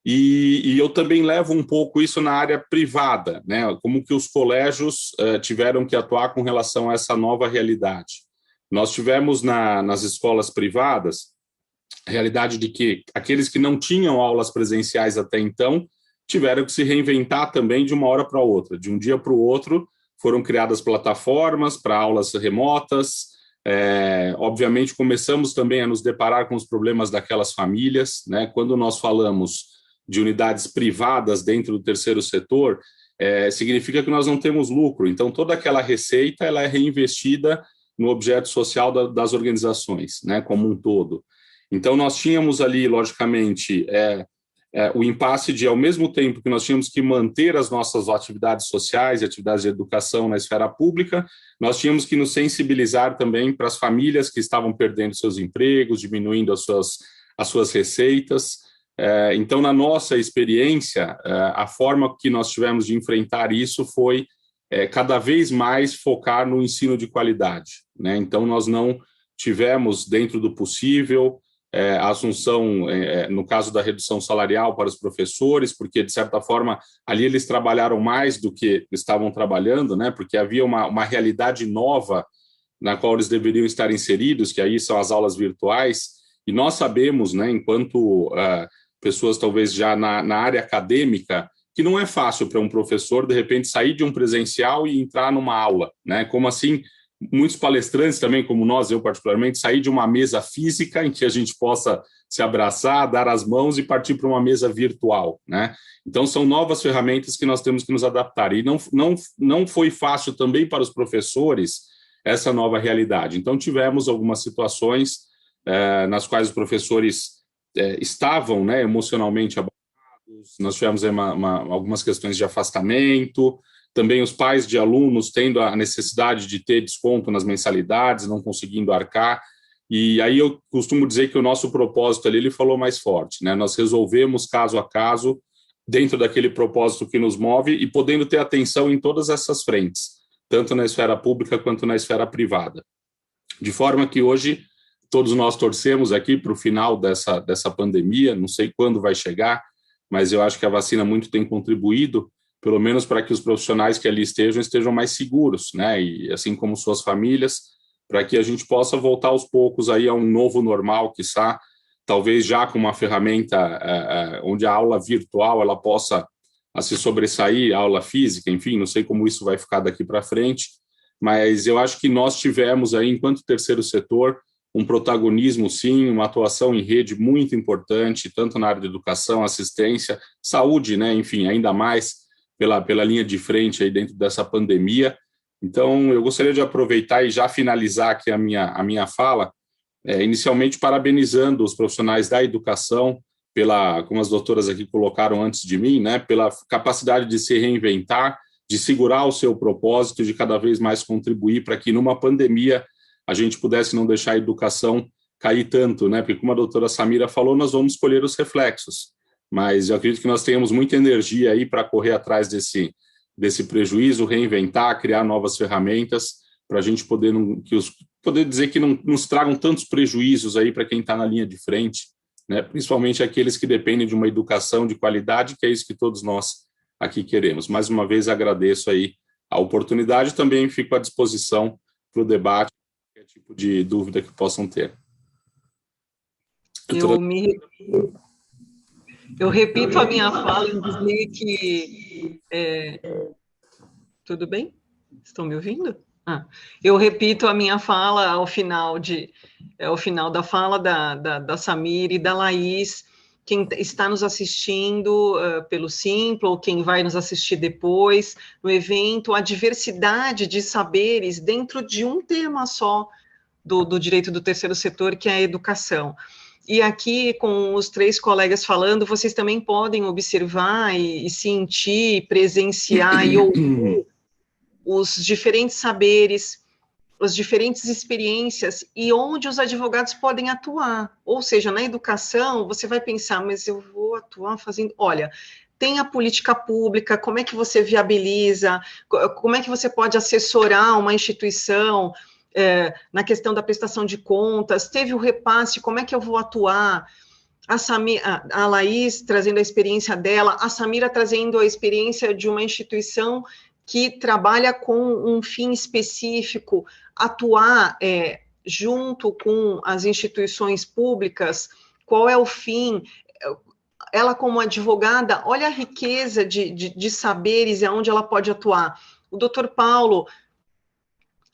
e eu também levo um pouco isso na área privada, né, como que os colégios tiveram que atuar com relação a essa nova realidade. Nós tivemos nas escolas privadas a realidade de que aqueles que não tinham aulas presenciais até então tiveram que se reinventar também de uma hora para outra. De um dia para o outro foram criadas plataformas para aulas remotas. Obviamente, começamos também a nos deparar com os problemas daquelas famílias, né? Quando nós falamos de unidades privadas dentro do terceiro setor, significa que nós não temos lucro. Então, toda aquela receita ela é reinvestida no objeto social das organizações, né, como um todo. Então, nós tínhamos ali, logicamente, o impasse de, ao mesmo tempo que nós tínhamos que manter as nossas atividades sociais e atividades de educação na esfera pública, nós tínhamos que nos sensibilizar também para as famílias que estavam perdendo seus empregos, diminuindo as suas receitas. Então, na nossa experiência, a forma que nós tivemos de enfrentar isso foi cada vez mais focar no ensino de qualidade, né? Então, nós não tivemos, dentro do possível, a assunção, no caso da redução salarial para os professores, porque, de certa forma, ali eles trabalharam mais do que estavam trabalhando, né? Porque havia uma realidade nova na qual eles deveriam estar inseridos, que aí são as aulas virtuais, e nós sabemos, né, enquanto pessoas talvez já na área acadêmica, que não é fácil para um professor, de repente, sair de um presencial e entrar numa aula, né? Como assim muitos palestrantes também, como nós, eu particularmente, sair de uma mesa física em que a gente possa se abraçar, dar as mãos e partir para uma mesa virtual, né? Então, são novas ferramentas que nós temos que nos adaptar. E não foi fácil também para os professores essa nova realidade. Então, tivemos algumas situações nas quais os professores estavam, né, emocionalmente abaixados. Nós tivemos algumas questões de afastamento, também os pais de alunos tendo a necessidade de ter desconto nas mensalidades, não conseguindo arcar. E aí eu costumo dizer que o nosso propósito ali, ele falou mais forte, né? Nós resolvemos caso a caso, dentro daquele propósito que nos move e podendo ter atenção em todas essas frentes, tanto na esfera pública quanto na esfera privada. De forma que hoje todos nós torcemos aqui para o final dessa pandemia, não sei quando vai chegar, mas eu acho que a vacina muito tem contribuído, pelo menos para que os profissionais que ali estejam mais seguros, né? E assim como suas famílias, para que a gente possa voltar aos poucos aí a um novo normal, quiçá, talvez já com uma ferramenta onde a aula virtual ela possa se sobressair, a aula física, enfim, não sei como isso vai ficar daqui para frente, mas eu acho que nós tivemos aí, enquanto terceiro setor, um protagonismo, sim, uma atuação em rede muito importante, tanto na área de educação, assistência, saúde, né, enfim, ainda mais pela linha de frente aí dentro dessa pandemia. Então, eu gostaria de aproveitar e já finalizar aqui a minha fala, inicialmente parabenizando os profissionais da educação, como as doutoras aqui colocaram antes de mim, né, pela capacidade de se reinventar, de segurar o seu propósito, de cada vez mais contribuir para que numa pandemia a gente pudesse não deixar a educação cair tanto, né, porque como a doutora Samira falou, nós vamos escolher os reflexos, mas eu acredito que nós tenhamos muita energia aí para correr atrás desse prejuízo, reinventar, criar novas ferramentas para a gente poder dizer que não nos tragam tantos prejuízos aí para quem está na linha de frente, né? Principalmente aqueles que dependem de uma educação de qualidade, que é isso que todos nós aqui queremos. Mais uma vez agradeço aí a oportunidade, também fico à disposição para o debate, qualquer tipo de dúvida que possam ter. Eu repito a minha fala em dizer que... Tudo bem? Estão me ouvindo? Eu repito a minha fala ao final da fala da Samira e da Laís, quem está nos assistindo pelo Simpla, ou quem vai nos assistir depois no evento, a diversidade de saberes dentro de um tema só do direito do terceiro setor, que é a educação. E aqui, com os 3 colegas falando, vocês também podem observar e sentir, presenciar e ouvir os diferentes saberes, as diferentes experiências e onde os advogados podem atuar. Ou seja, na educação, você vai pensar, mas eu vou atuar fazendo... Olha, tem a política pública, como é que você viabiliza, como é que você pode assessorar uma instituição... na questão da prestação de contas, teve o repasse, como é que eu vou atuar? A Laís trazendo a experiência dela, a Samira trazendo a experiência de uma instituição que trabalha com um fim específico, atuar junto com as instituições públicas, qual é o fim? Ela, como advogada, olha a riqueza de saberes e aonde ela pode atuar. O doutor Paulo,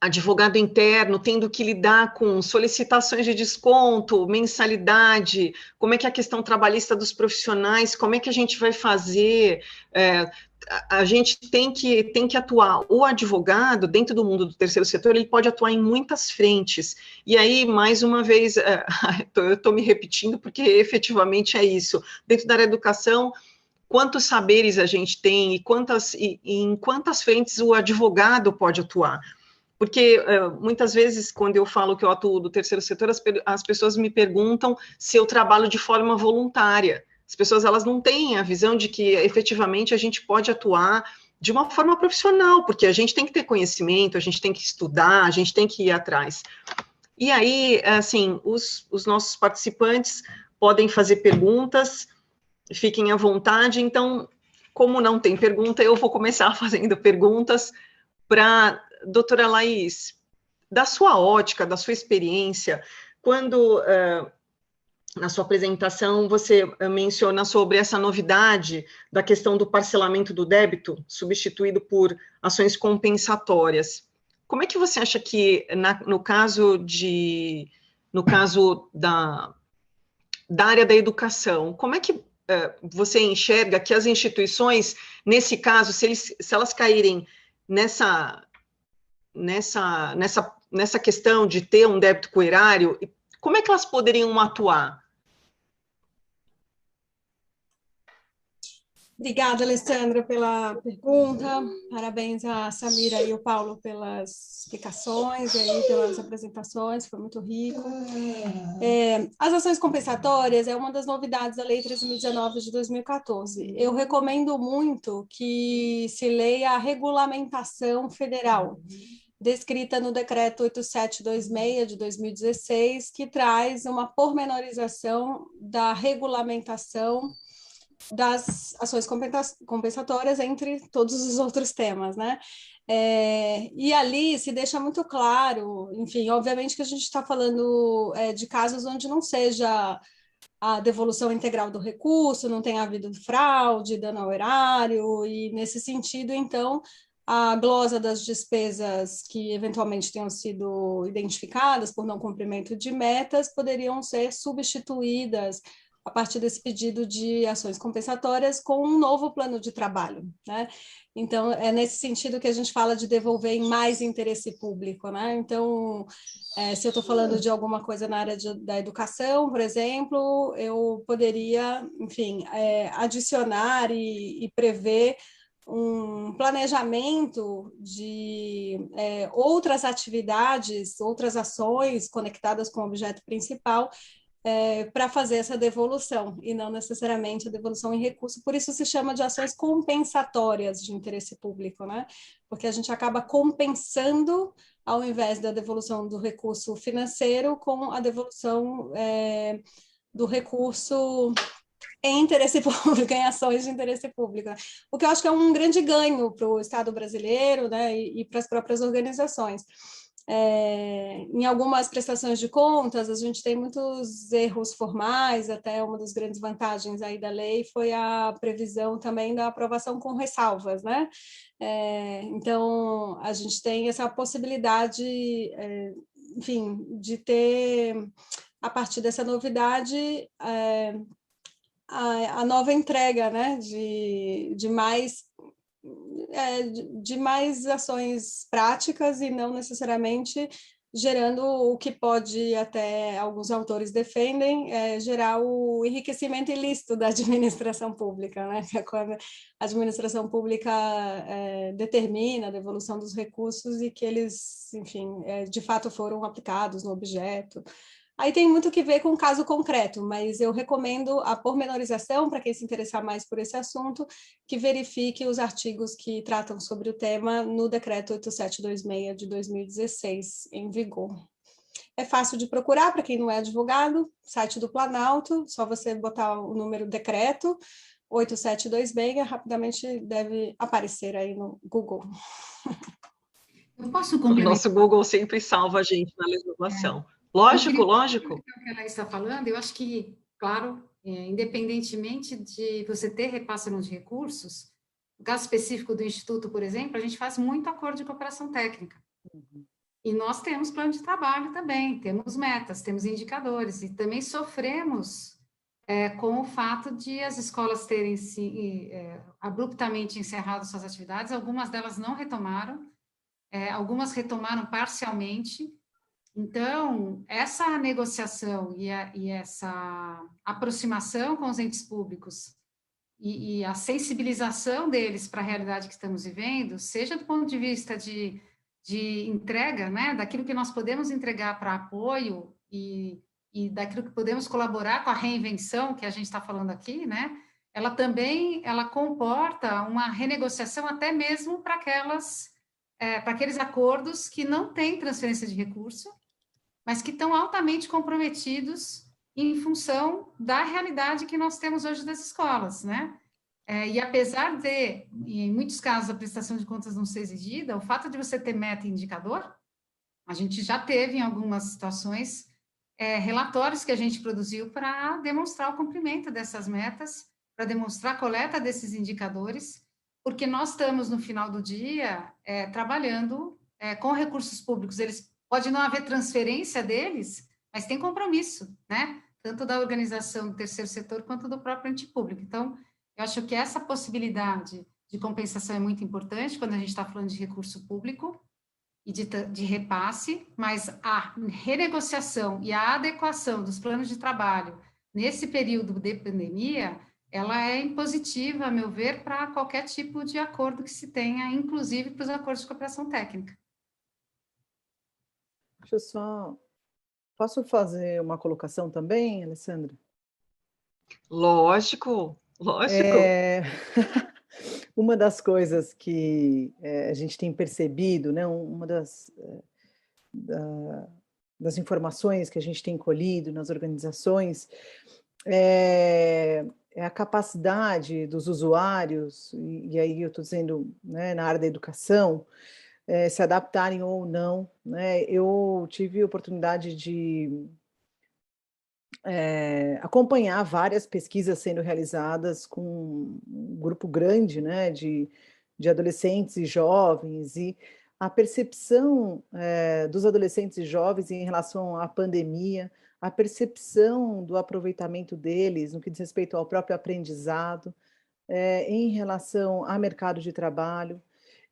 advogado interno, tendo que lidar com solicitações de desconto, mensalidade, como é que é a questão trabalhista dos profissionais, como é que a gente vai fazer, a gente tem que atuar. O advogado, dentro do mundo do terceiro setor, ele pode atuar em muitas frentes, e aí, mais uma vez, eu estou me repetindo, porque efetivamente é isso, dentro da área da educação, quantos saberes a gente tem, e em quantas frentes o advogado pode atuar. Porque muitas vezes, quando eu falo que eu atuo do terceiro setor, as pessoas me perguntam se eu trabalho de forma voluntária. As pessoas, elas não têm a visão de que, efetivamente, a gente pode atuar de uma forma profissional, porque a gente tem que ter conhecimento, a gente tem que estudar, a gente tem que ir atrás. E aí, assim, os nossos participantes podem fazer perguntas, fiquem à vontade. Então, como não tem pergunta, eu vou começar fazendo perguntas para... Doutora Laís, da sua ótica, da sua experiência, quando na sua apresentação você menciona sobre essa novidade da questão do parcelamento do débito, substituído por ações compensatórias, como é que você acha que, no caso da área da educação, como é que você enxerga que as instituições, nesse caso, se elas caírem nessa questão de ter um débito coerário, como é que elas poderiam atuar? Obrigada, Alessandra, pela pergunta. Parabéns a Samira e o Paulo pelas explicações e aí pelas apresentações, foi muito rico. As ações compensatórias é uma das novidades da Lei 13.019 de 2014. Eu recomendo muito que se leia a regulamentação federal, descrita no Decreto 8726 de 2016, que traz uma pormenorização da regulamentação das ações compensatórias entre todos os outros temas, né? E ali se deixa muito claro, enfim, obviamente que a gente está falando de casos onde não seja a devolução integral do recurso, não tenha havido fraude, dano ao erário, e nesse sentido, então, a glosa das despesas que eventualmente tenham sido identificadas por não cumprimento de metas poderiam ser substituídas a partir desse pedido de ações compensatórias com um novo plano de trabalho, né? Então, é nesse sentido que a gente fala de devolver em mais interesse público, né? Então, se eu estou falando de alguma coisa na área da educação, por exemplo, eu poderia, enfim, adicionar e prever um planejamento de outras atividades, outras ações conectadas com o objeto principal, para fazer essa devolução, e não necessariamente a devolução em recurso. Por isso se chama de ações compensatórias de interesse público, né? Porque a gente acaba compensando, ao invés da devolução do recurso financeiro, com a devolução do recurso em interesse público, em ações de interesse público. O que eu acho que é um grande ganho para o Estado brasileiro, né, e para as próprias organizações. Em algumas prestações de contas, a gente tem muitos erros formais, até uma das grandes vantagens aí da lei foi a previsão também da aprovação com ressalvas, né? Então, a gente tem essa possibilidade, enfim, de ter, a partir dessa novidade, a nova entrega, né, de mais ações práticas e não necessariamente gerando o que pode, até alguns autores defendem, gerar o enriquecimento ilícito da administração pública, né? Que é quando a administração pública determina a devolução dos recursos e que eles, enfim, de fato foram aplicados no objeto. Aí tem muito que ver com o caso concreto, mas eu recomendo a pormenorização, para quem se interessar mais por esse assunto, que verifique os artigos que tratam sobre o tema no Decreto 8726 de 2016, em vigor. É fácil de procurar, para quem não é advogado, site do Planalto, só você botar o número decreto, 8726, rapidamente deve aparecer aí no Google. Eu posso complementar? O nosso Google sempre salva a gente na legislação. Lógico. O que ela está falando, eu acho que, claro, independentemente de você ter repasse de recursos, no caso específico do Instituto, por exemplo, a gente faz muito acordo de cooperação técnica. E nós temos plano de trabalho também, temos metas, temos indicadores, e também sofremos com o fato de as escolas terem abruptamente encerrado suas atividades, algumas delas não retomaram, algumas retomaram parcialmente. Então, essa negociação e essa aproximação com os entes públicos e a sensibilização deles para a realidade que estamos vivendo, seja do ponto de vista de entrega, né, daquilo que nós podemos entregar para apoio e daquilo que podemos colaborar com a reinvenção que a gente está falando aqui, né, ela comporta uma renegociação até mesmo para aqueles acordos que não têm transferência de recurso, mas que estão altamente comprometidos em função da realidade que nós temos hoje das escolas, né? E apesar de, em muitos casos, a prestação de contas não ser exigida, o fato de você ter meta e indicador, a gente já teve, em algumas situações, relatórios que a gente produziu para demonstrar o cumprimento dessas metas, para demonstrar a coleta desses indicadores, porque nós estamos, no final do dia, trabalhando com recursos públicos, pode não haver transferência deles, mas tem compromisso, né? Tanto da organização do terceiro setor quanto do próprio ente público. Então, eu acho que essa possibilidade de compensação é muito importante quando a gente está falando de recurso público e de repasse, mas a renegociação e a adequação dos planos de trabalho nesse período de pandemia, ela é impositiva, a meu ver, para qualquer tipo de acordo que se tenha, inclusive para os acordos de cooperação técnica. Deixa eu só... Posso fazer uma colocação também, Alessandra? Lógico. Uma das coisas que a gente tem percebido, né, uma das informações que a gente tem colhido nas organizações é a capacidade dos usuários, e aí eu estou dizendo, né, na área da educação, se adaptarem ou não, né? Eu tive a oportunidade de acompanhar várias pesquisas sendo realizadas com um grupo grande, né, de adolescentes e jovens, e a percepção dos adolescentes e jovens em relação à pandemia, a percepção do aproveitamento deles no que diz respeito ao próprio aprendizado, em relação ao mercado de trabalho.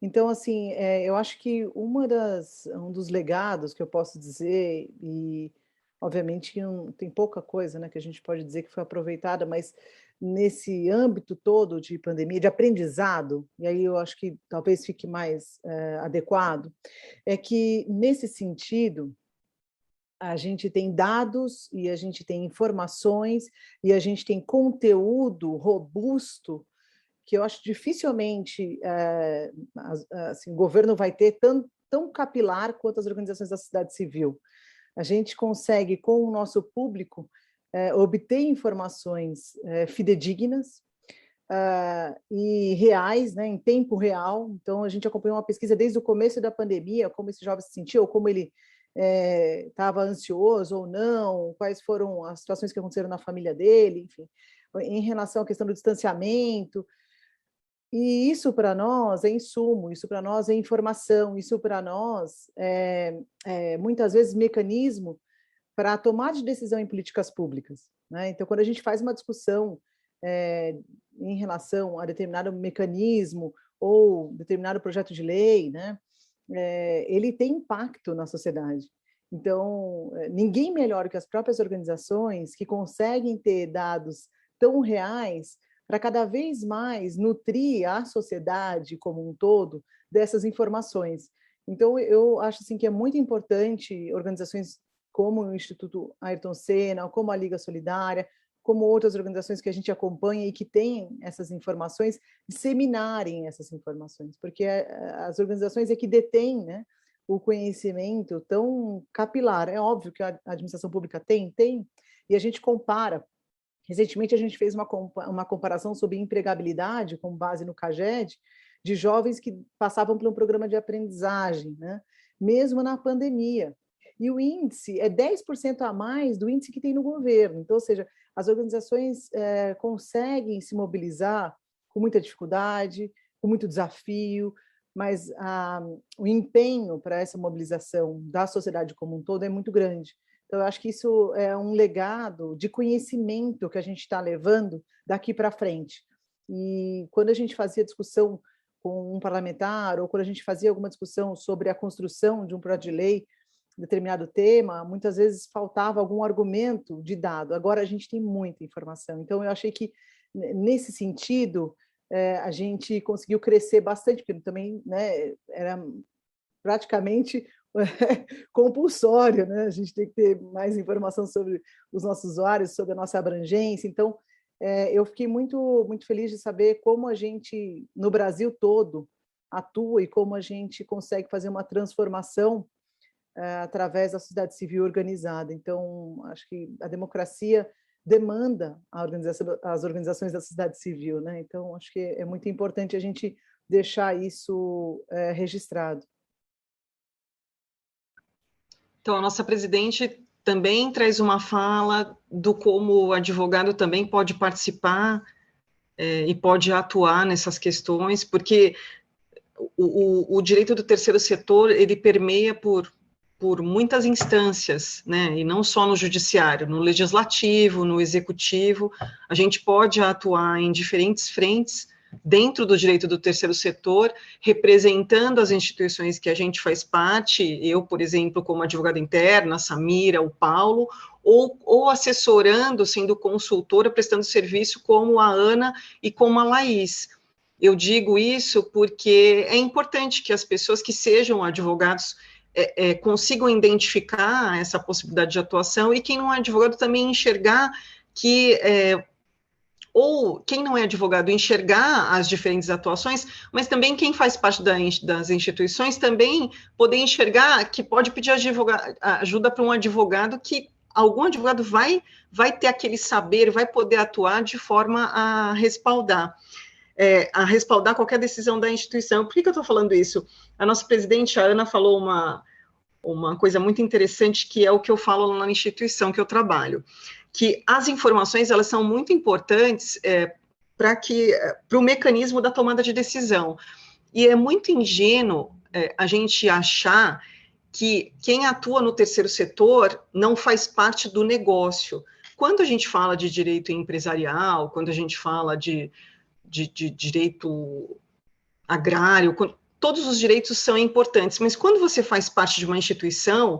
Então, assim, eu acho que um dos legados que eu posso dizer, e obviamente tem pouca coisa, né, que a gente pode dizer que foi aproveitada, mas nesse âmbito todo de pandemia, de aprendizado, e aí eu acho que talvez fique mais adequado, é que, nesse sentido, a gente tem dados e a gente tem informações e a gente tem conteúdo robusto que eu acho dificilmente assim, o governo vai ter tão capilar quanto as organizações da sociedade civil. A gente consegue, com o nosso público, obter informações fidedignas e reais, né, em tempo real. Então, a gente acompanhou uma pesquisa desde o começo da pandemia, como esse jovem se sentiu, ou como ele estava ansioso ou não, quais foram as situações que aconteceram na família dele, enfim, em relação à questão do distanciamento. E isso para nós é insumo, isso para nós é informação, isso para nós muitas vezes mecanismo para tomar de decisão em políticas públicas, né? Então, quando a gente faz uma discussão em relação a determinado mecanismo ou determinado projeto de lei, né, ele tem impacto na sociedade. Então, ninguém melhor que as próprias organizações que conseguem ter dados tão reais para cada vez mais nutrir a sociedade como um todo dessas informações. Então, eu acho assim, que é muito importante organizações como o Instituto Ayrton Senna, como a Liga Solidária, como outras organizações que a gente acompanha e que têm essas informações, disseminarem essas informações, porque as organizações é que detêm, né, o conhecimento tão capilar. É óbvio que a administração pública tem, e a gente compara. Recentemente, a gente fez uma comparação sobre empregabilidade, com base no CAGED, de jovens que passavam por um programa de aprendizagem, né? Mesmo na pandemia. E o índice é 10% a mais do índice que tem no governo. Então, ou seja, as organizações conseguem se mobilizar com muita dificuldade, com muito desafio, mas o empenho para essa mobilização da sociedade como um todo é muito grande. Então, eu acho que isso é um legado de conhecimento que a gente está levando daqui para frente. E quando a gente fazia discussão com um parlamentar, ou quando a gente fazia alguma discussão sobre a construção de um projeto de lei, determinado tema, muitas vezes faltava algum argumento de dado. Agora a gente tem muita informação. Então, eu achei que, nesse sentido, a gente conseguiu crescer bastante, porque também, né, era praticamente compulsório, né? A gente tem que ter mais informação sobre os nossos usuários, sobre a nossa abrangência. Então, eu fiquei muito, muito feliz de saber como a gente, no Brasil todo, atua e como a gente consegue fazer uma transformação através da sociedade civil organizada. Então, acho que a democracia demanda as organizações da sociedade civil, né? Então, acho que é muito importante a gente deixar isso registrado. Então, a nossa presidente também traz uma fala do como o advogado também pode participar e pode atuar nessas questões, porque o direito do terceiro setor, ele permeia por muitas instâncias, né, e não só no judiciário, no legislativo, no executivo, a gente pode atuar em diferentes frentes dentro do direito do terceiro setor, representando as instituições que a gente faz parte, eu, por exemplo, como advogada interna, a Samira, o Paulo, ou assessorando, sendo consultora, prestando serviço como a Ana e como a Laís. Eu digo isso porque é importante que as pessoas que sejam advogados consigam identificar essa possibilidade de atuação, e quem não é advogado também enxergar que, ou quem não é advogado enxergar as diferentes atuações, mas também quem faz parte das instituições também poder enxergar que pode pedir ajuda para um advogado, que algum advogado vai ter aquele saber, vai poder atuar de forma a respaldar qualquer decisão da instituição. Por que eu estou falando isso? A nossa presidente, a Ana, falou uma coisa muito interessante, que é o que eu falo lá na instituição que eu trabalho, que as informações, elas são muito importantes para o mecanismo da tomada de decisão. E é muito ingênuo a gente achar que quem atua no terceiro setor não faz parte do negócio. Quando a gente fala de direito empresarial, quando a gente fala de direito agrário, todos os direitos são importantes, mas quando você faz parte de uma instituição,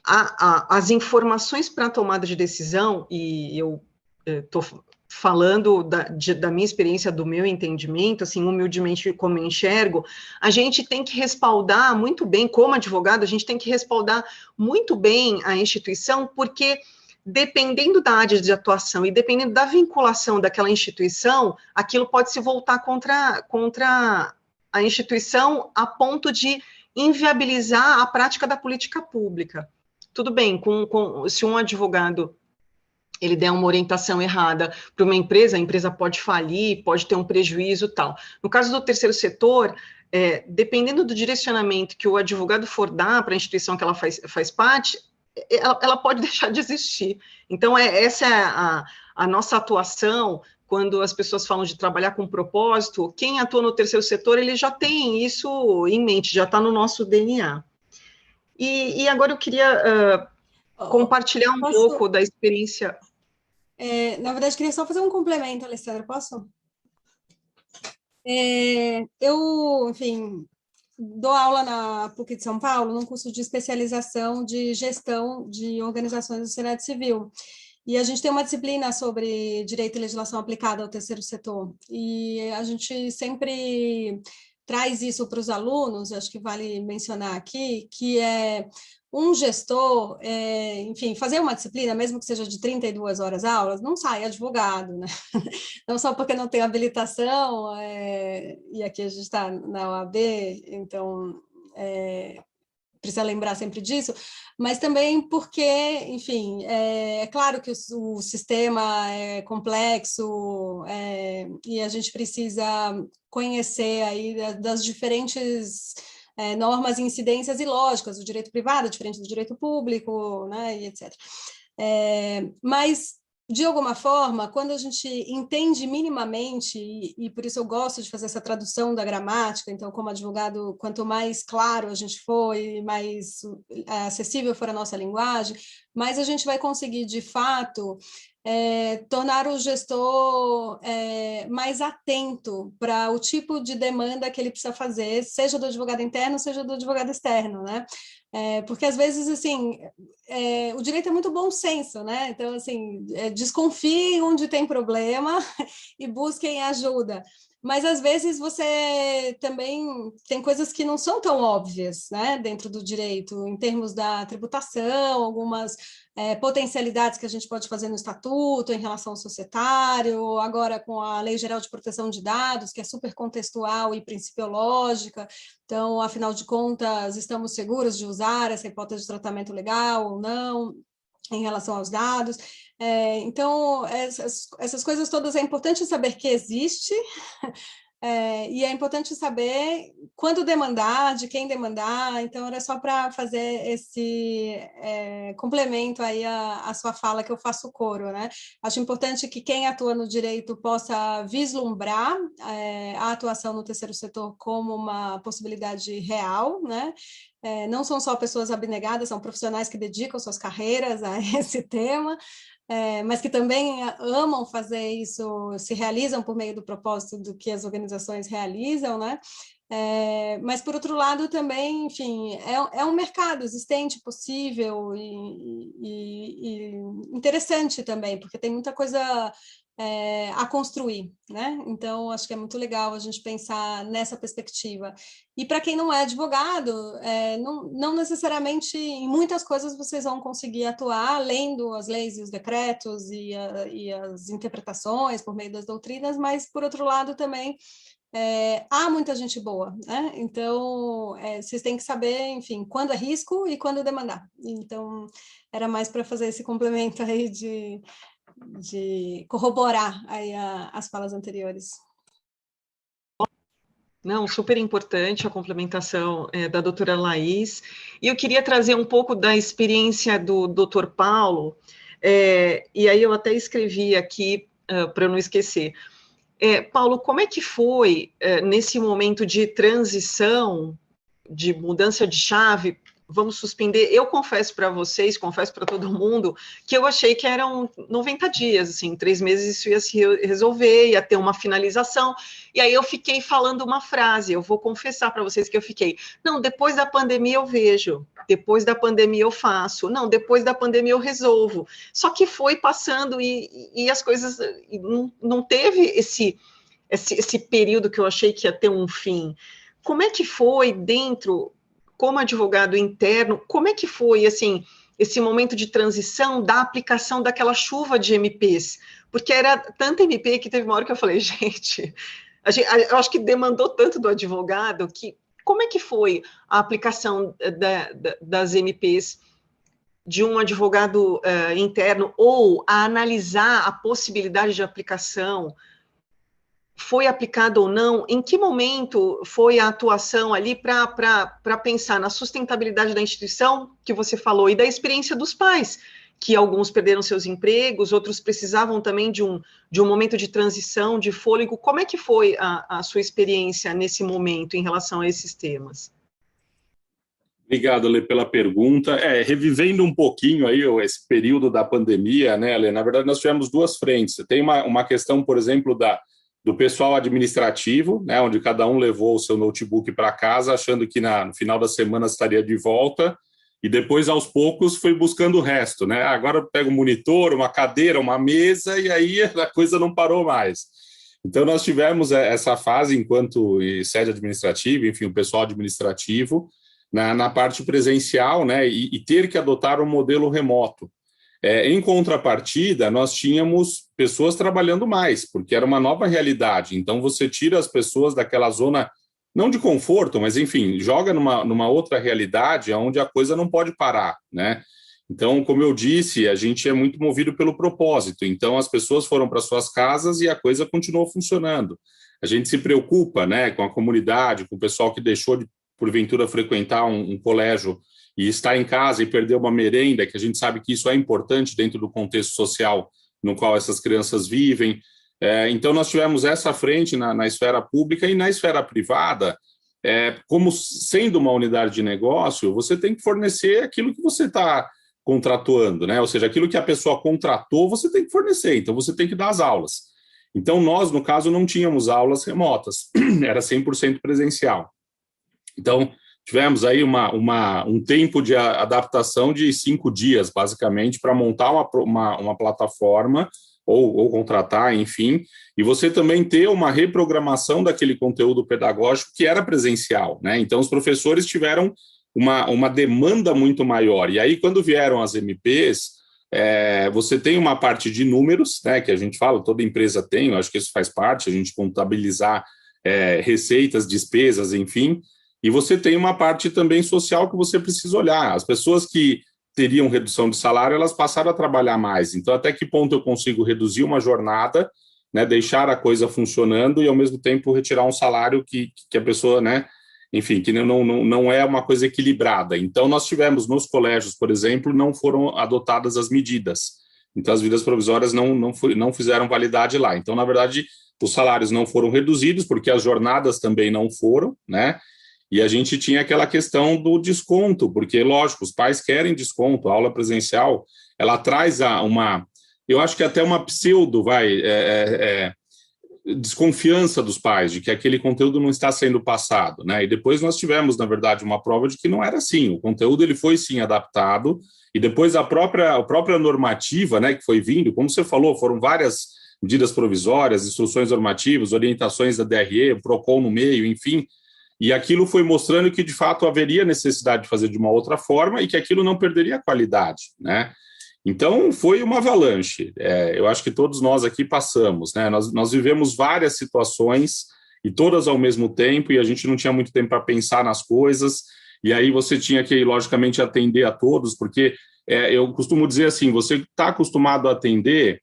as informações para a tomada de decisão, e eu estou falando da minha experiência, do meu entendimento, assim, humildemente como eu enxergo, a gente tem que respaldar muito bem, como advogado, a gente tem que respaldar muito bem a instituição, porque dependendo da área de atuação e dependendo da vinculação daquela instituição, aquilo pode se voltar contra a instituição a ponto de inviabilizar a prática da política pública. Tudo bem, se um advogado ele der uma orientação errada para uma empresa, a empresa pode falir, pode ter um prejuízo, tal. No caso do terceiro setor, dependendo do direcionamento que o advogado for dar para a instituição que ela faz parte, ela pode deixar de existir. Então, essa é a nossa atuação. Quando as pessoas falam de trabalhar com propósito, quem atua no terceiro setor, ele já tem isso em mente, já está no nosso DNA. E agora eu queria compartilhar um pouco da experiência. Na verdade, queria só fazer um complemento, Alessandra, posso? Eu, enfim, dou aula na PUC de São Paulo, num curso de especialização de gestão de organizações da sociedade civil. E a gente tem uma disciplina sobre direito e legislação aplicada ao terceiro setor. E a gente sempre traz isso para os alunos, acho que vale mencionar aqui, que é um gestor, enfim, fazer uma disciplina, mesmo que seja de 32 horas aulas, não sai advogado, né? Não só porque não tem habilitação, e aqui a gente está na OAB, então precisa lembrar sempre disso, mas também porque, enfim, é claro que o sistema é complexo e a gente precisa conhecer aí das diferentes normas, incidências e lógicas, o direito privado é diferente do direito público, né, e etc. Mas, de alguma forma, quando a gente entende minimamente, e por isso eu gosto de fazer essa tradução da gramática, então, como advogado, quanto mais claro a gente for e mais acessível for a nossa linguagem, mais a gente vai conseguir, de fato, tornar o gestor mais atento para o tipo de demanda que ele precisa fazer, seja do advogado interno, seja do advogado externo, né? Porque, às vezes, assim, o direito é muito bom senso, né? Então, assim, desconfiem onde tem problema e busquem ajuda. Mas, às vezes, você também tem coisas que não são tão óbvias, né, dentro do direito, em termos da tributação, algumas potencialidades que a gente pode fazer no estatuto em relação ao societário, agora com a Lei Geral de Proteção de Dados, que é super contextual e principiológica. Então, afinal de contas, estamos seguros de usar essa hipótese de tratamento legal ou não em relação aos dados. Então, essas coisas todas é importante saber que existe, E é importante saber quando demandar, de quem demandar. Então, era só para fazer esse complemento aí à sua fala, que eu faço coro, né? Acho importante que quem atua no direito possa vislumbrar a atuação no terceiro setor como uma possibilidade real, né? Não são só pessoas abnegadas, são profissionais que dedicam suas carreiras a esse tema, mas que também amam fazer isso, se realizam por meio do propósito do que as organizações realizam, né? Mas, por outro lado, também, enfim, é um mercado existente, possível e interessante também, porque tem muita coisa a construir, né? Então, acho que é muito legal a gente pensar nessa perspectiva. E para quem não é advogado, não necessariamente em muitas coisas vocês vão conseguir atuar, lendo as leis e os decretos e as interpretações por meio das doutrinas, mas, por outro lado, também há muita gente boa, né? Então, vocês têm que saber, enfim, quando é risco e quando demandar. Então, era mais para fazer esse complemento aí de corroborar aí as falas anteriores. Não, super importante a complementação da doutora Laís. E eu queria trazer um pouco da experiência do doutor Paulo, e aí eu até escrevi aqui, para eu não esquecer. Paulo, como é que foi, nesse momento de transição, de mudança de chave, vamos suspender, eu confesso para vocês, confesso para todo mundo, que eu achei que eram 90 dias, assim, 3 meses isso ia se resolver, ia ter uma finalização, e aí eu fiquei falando uma frase, eu vou confessar para vocês que eu fiquei, não, depois da pandemia eu vejo, depois da pandemia eu faço, não, depois da pandemia eu resolvo, só que foi passando e as coisas, não teve esse período que eu achei que ia ter um fim. Como é que foi dentro, como advogado interno, como é que foi, assim, esse momento de transição da aplicação daquela chuva de MPs? Porque era tanta MP que teve uma hora que eu falei, gente, eu acho que demandou tanto do advogado que, como é que foi a aplicação das MPs de um advogado interno, ou a analisar a possibilidade de aplicação? Foi aplicado ou não? Em que momento foi a atuação ali para pensar na sustentabilidade da instituição, que você falou, e da experiência dos pais, que alguns perderam seus empregos, outros precisavam também de um momento de transição, de fôlego. Como é que foi a sua experiência nesse momento em relação a esses temas? Obrigado, Lê, pela pergunta. Revivendo um pouquinho aí esse período da pandemia, né, Lê? Na verdade, nós tivemos 2 frentes. Tem uma questão, por exemplo, do pessoal administrativo, né, onde cada um levou o seu notebook para casa, achando que no final da semana estaria de volta, e depois, aos poucos, foi buscando o resto, né? Agora pega um monitor, uma cadeira, uma mesa, e aí a coisa não parou mais. Então, nós tivemos essa fase, enquanto sede administrativa, enfim, o pessoal administrativo, na parte presencial, né, e ter que adotar um modelo remoto. Em contrapartida, nós tínhamos pessoas trabalhando mais, porque era uma nova realidade. Então, você tira as pessoas daquela zona, não de conforto, mas, enfim, joga numa outra realidade onde a coisa não pode parar, né? Então, como eu disse, a gente é muito movido pelo propósito. Então, as pessoas foram para suas casas e a coisa continuou funcionando. A gente se preocupa, né, com a comunidade, com o pessoal que deixou de, porventura, frequentar um colégio e está em casa e perdeu uma merenda, que a gente sabe que isso é importante dentro do contexto social no qual essas crianças vivem. Então, nós tivemos essa frente na esfera pública, e na esfera privada, como sendo uma unidade de negócio, você tem que fornecer aquilo que você está contratuando, né? Ou seja, aquilo que a pessoa contratou, você tem que fornecer, então você tem que dar as aulas. Então, nós, no caso, não tínhamos aulas remotas, era 100% presencial. Então, tivemos aí um tempo de adaptação de 5 dias, basicamente, para montar uma plataforma ou contratar, enfim, e você também ter uma reprogramação daquele conteúdo pedagógico que era presencial, né? Então, os professores tiveram uma demanda muito maior. E aí, quando vieram as MPs, você tem uma parte de números, né, que a gente fala, toda empresa tem, eu acho que isso faz parte, a gente contabilizar receitas, despesas, enfim. E você tem uma parte também social que você precisa olhar. As pessoas que teriam redução de salário, elas passaram a trabalhar mais. Então, até que ponto eu consigo reduzir uma jornada, né, deixar a coisa funcionando e, ao mesmo tempo, retirar um salário que a pessoa, né, enfim, que não é uma coisa equilibrada. Então, nós tivemos nos colégios, por exemplo, não foram adotadas as medidas. Então, as medidas provisórias não fizeram validade lá. Então, na verdade, os salários não foram reduzidos, porque as jornadas também não foram, né? E a gente tinha aquela questão do desconto, porque, lógico, os pais querem desconto. A aula presencial, ela traz eu acho que até uma pseudo, desconfiança dos pais, de que aquele conteúdo não está sendo passado, né? E depois nós tivemos, na verdade, uma prova de que não era assim. O conteúdo, ele foi, sim, adaptado, e depois a própria normativa, né, que foi vindo, como você falou, foram várias medidas provisórias, instruções normativas, orientações da DRE, o PROCON no meio, enfim, e aquilo foi mostrando que, de fato, haveria necessidade de fazer de uma outra forma e que aquilo não perderia a qualidade, né? Então, foi uma avalanche. Eu acho que todos nós aqui passamos, né? Nós vivemos várias situações, e todas ao mesmo tempo, e a gente não tinha muito tempo para pensar nas coisas, e aí você tinha que, logicamente, atender a todos, porque eu costumo dizer assim, você está acostumado a atender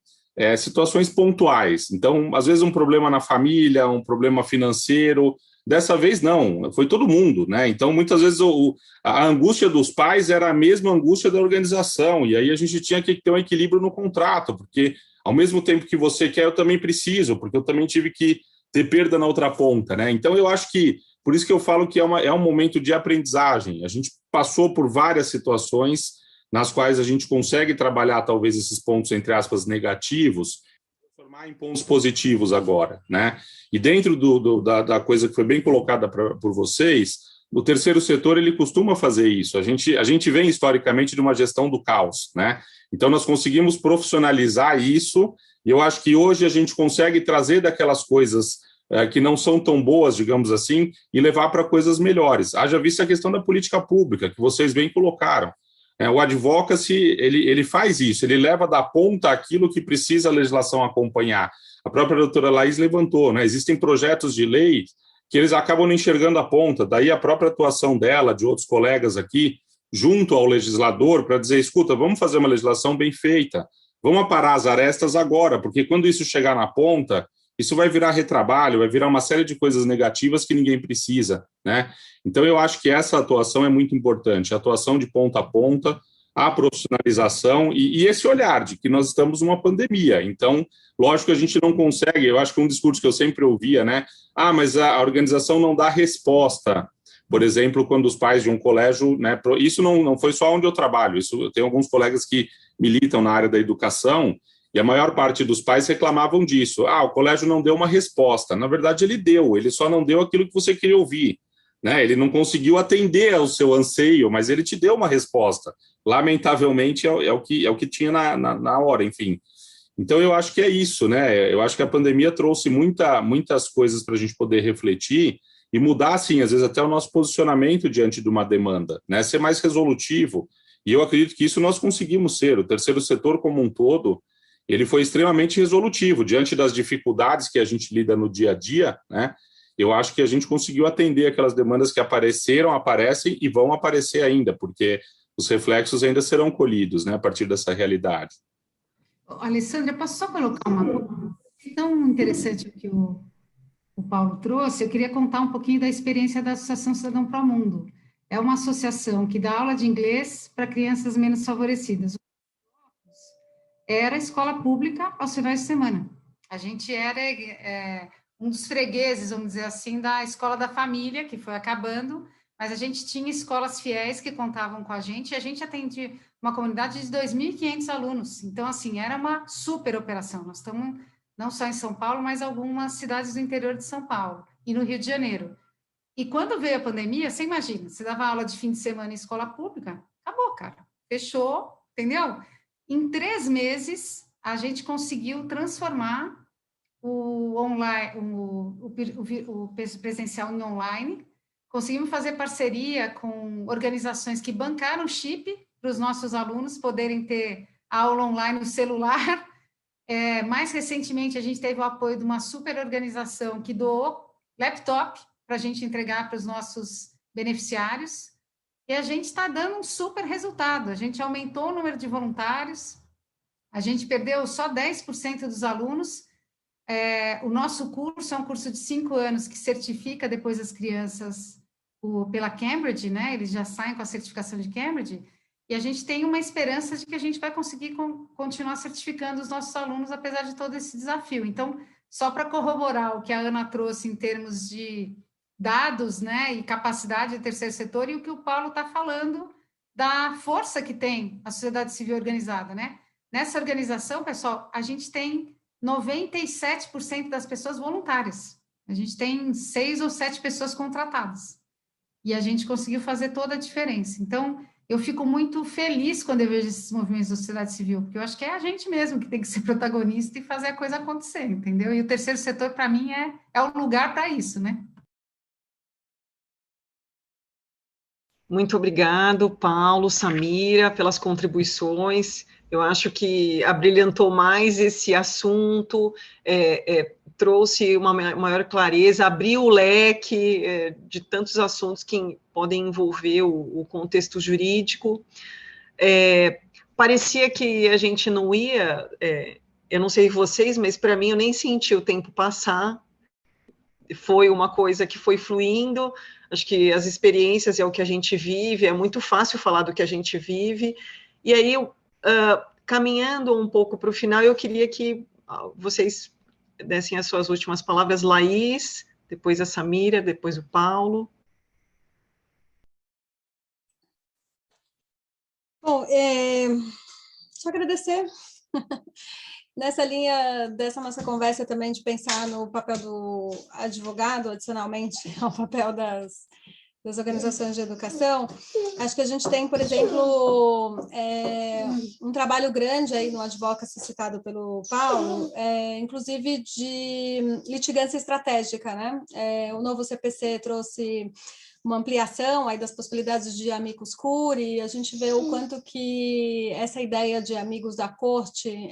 situações pontuais. Então, às vezes, um problema na família, um problema financeiro. Dessa vez, não, foi todo mundo, né? Então, muitas vezes, a angústia dos pais era a mesma angústia da organização, e aí a gente tinha que ter um equilíbrio no contrato, porque, ao mesmo tempo que você quer, eu também preciso, porque eu também tive que ter perda na outra ponta, né? Então, eu acho que, por isso que eu falo que é um momento de aprendizagem. A gente passou por várias situações nas quais a gente consegue trabalhar, talvez, esses pontos, entre aspas, negativos, transformar em pontos positivos agora, né? E dentro da coisa que foi bem colocada por vocês, o terceiro setor, ele costuma fazer isso. A gente vem, historicamente, de uma gestão do caos, né? Então, nós conseguimos profissionalizar isso, e eu acho que hoje a gente consegue trazer daquelas coisas que não são tão boas, digamos assim, e levar para coisas melhores. Haja vista a questão da política pública, que vocês bem colocaram. O advocacy, ele faz isso, ele leva da ponta aquilo que precisa a legislação acompanhar. A própria doutora Laís levantou, né? Existem projetos de lei que eles acabam não enxergando a ponta, daí a própria atuação dela, de outros colegas aqui, junto ao legislador, para dizer, escuta, vamos fazer uma legislação bem feita, vamos aparar as arestas agora, porque quando isso chegar na ponta, isso vai virar retrabalho, vai virar uma série de coisas negativas que ninguém precisa, né? Então, eu acho que essa atuação é muito importante, a atuação de ponta a ponta, a profissionalização e esse olhar de que nós estamos numa pandemia. Então, lógico que a gente não consegue, eu acho que um discurso que eu sempre ouvia, né? Mas a organização não dá resposta. Por exemplo, quando os pais de um colégio, né? Isso não foi só onde eu trabalho, eu tenho alguns colegas que militam na área da educação, e a maior parte dos pais reclamavam disso. O colégio não deu uma resposta. Na verdade, ele só não deu aquilo que você queria ouvir, né? Ele não conseguiu atender ao seu anseio, mas ele te deu uma resposta. Lamentavelmente, é o que tinha na hora, enfim. Então, eu acho que é isso, né? Eu acho que a pandemia trouxe muitas coisas para a gente poder refletir e mudar, assim, às vezes até o nosso posicionamento diante de uma demanda, né? Ser mais resolutivo. E eu acredito que isso nós conseguimos ser. O terceiro setor como um todo, ele foi extremamente resolutivo diante das dificuldades que a gente lida no dia a dia, né? Eu acho que a gente conseguiu atender aquelas demandas que apareceram, aparecem e vão aparecer ainda, porque os reflexos ainda serão colhidos, né, a partir dessa realidade. Alessandra, posso só colocar uma coisa? É tão interessante o que o Paulo trouxe. Eu queria contar um pouquinho da experiência da Associação Cidadão Pro Mundo. É uma associação que dá aula de inglês para crianças menos favorecidas. Era escola pública aos finais de semana. A gente era um dos fregueses, vamos dizer assim, da escola da família, que foi acabando, mas a gente tinha escolas fiéis que contavam com a gente, e a gente atendia uma comunidade de 2.500 alunos. Então, assim, era uma super operação. Nós estamos não só em São Paulo, mas algumas cidades do interior de São Paulo e no Rio de Janeiro. E quando veio a pandemia, você imagina, você dava aula de fim de semana em escola pública, acabou, cara. Fechou, entendeu? Em 3 meses, a gente conseguiu transformar o online, o presencial em online. Conseguimos fazer parceria com organizações que bancaram chip para os nossos alunos poderem ter aula online no celular. Mais recentemente, a gente teve o apoio de uma super organização que doou laptop para a gente entregar para os nossos beneficiários. E a gente está dando um super resultado. A gente aumentou o número de voluntários, a gente perdeu só 10% dos alunos, o nosso curso é um curso de 5 anos que certifica depois as crianças pela Cambridge, né? Eles já saem com a certificação de Cambridge, e a gente tem uma esperança de que a gente vai conseguir continuar certificando os nossos alunos, apesar de todo esse desafio. Então, só para corroborar o que a Ana trouxe em termos de dados, né, e capacidade do terceiro setor, e o que o Paulo está falando da força que tem a sociedade civil organizada, né? Nessa organização, pessoal, a gente tem 97% das pessoas voluntárias. A gente tem 6 ou 7 pessoas contratadas. E a gente conseguiu fazer toda a diferença. Então, eu fico muito feliz quando eu vejo esses movimentos da sociedade civil, porque eu acho que é a gente mesmo que tem que ser protagonista e fazer a coisa acontecer, entendeu? E o terceiro setor, para mim, é o lugar para isso, né? Muito obrigado, Paulo, Samira, pelas contribuições. Eu acho que abrilhantou mais esse assunto, trouxe uma maior clareza, abriu o leque de tantos assuntos que podem envolver o contexto jurídico. Parecia que a gente não ia, eu não sei vocês, mas para mim eu nem senti o tempo passar. Foi uma coisa que foi fluindo. Acho que as experiências é o que a gente vive, é muito fácil falar do que a gente vive. E aí, caminhando um pouco para o final, eu queria que vocês dessem as suas últimas palavras. Laís, depois a Samira, depois o Paulo. Bom, só agradecer. Nessa linha dessa nossa conversa também de pensar no papel do advogado, adicionalmente ao papel das organizações de educação, acho que a gente tem, por exemplo, um trabalho grande aí no advocacy citado pelo Paulo, inclusive de litigância estratégica, né? O novo CPC trouxe uma ampliação aí das possibilidades de amicus curiae, a gente vê o quanto que essa ideia de amigos da corte,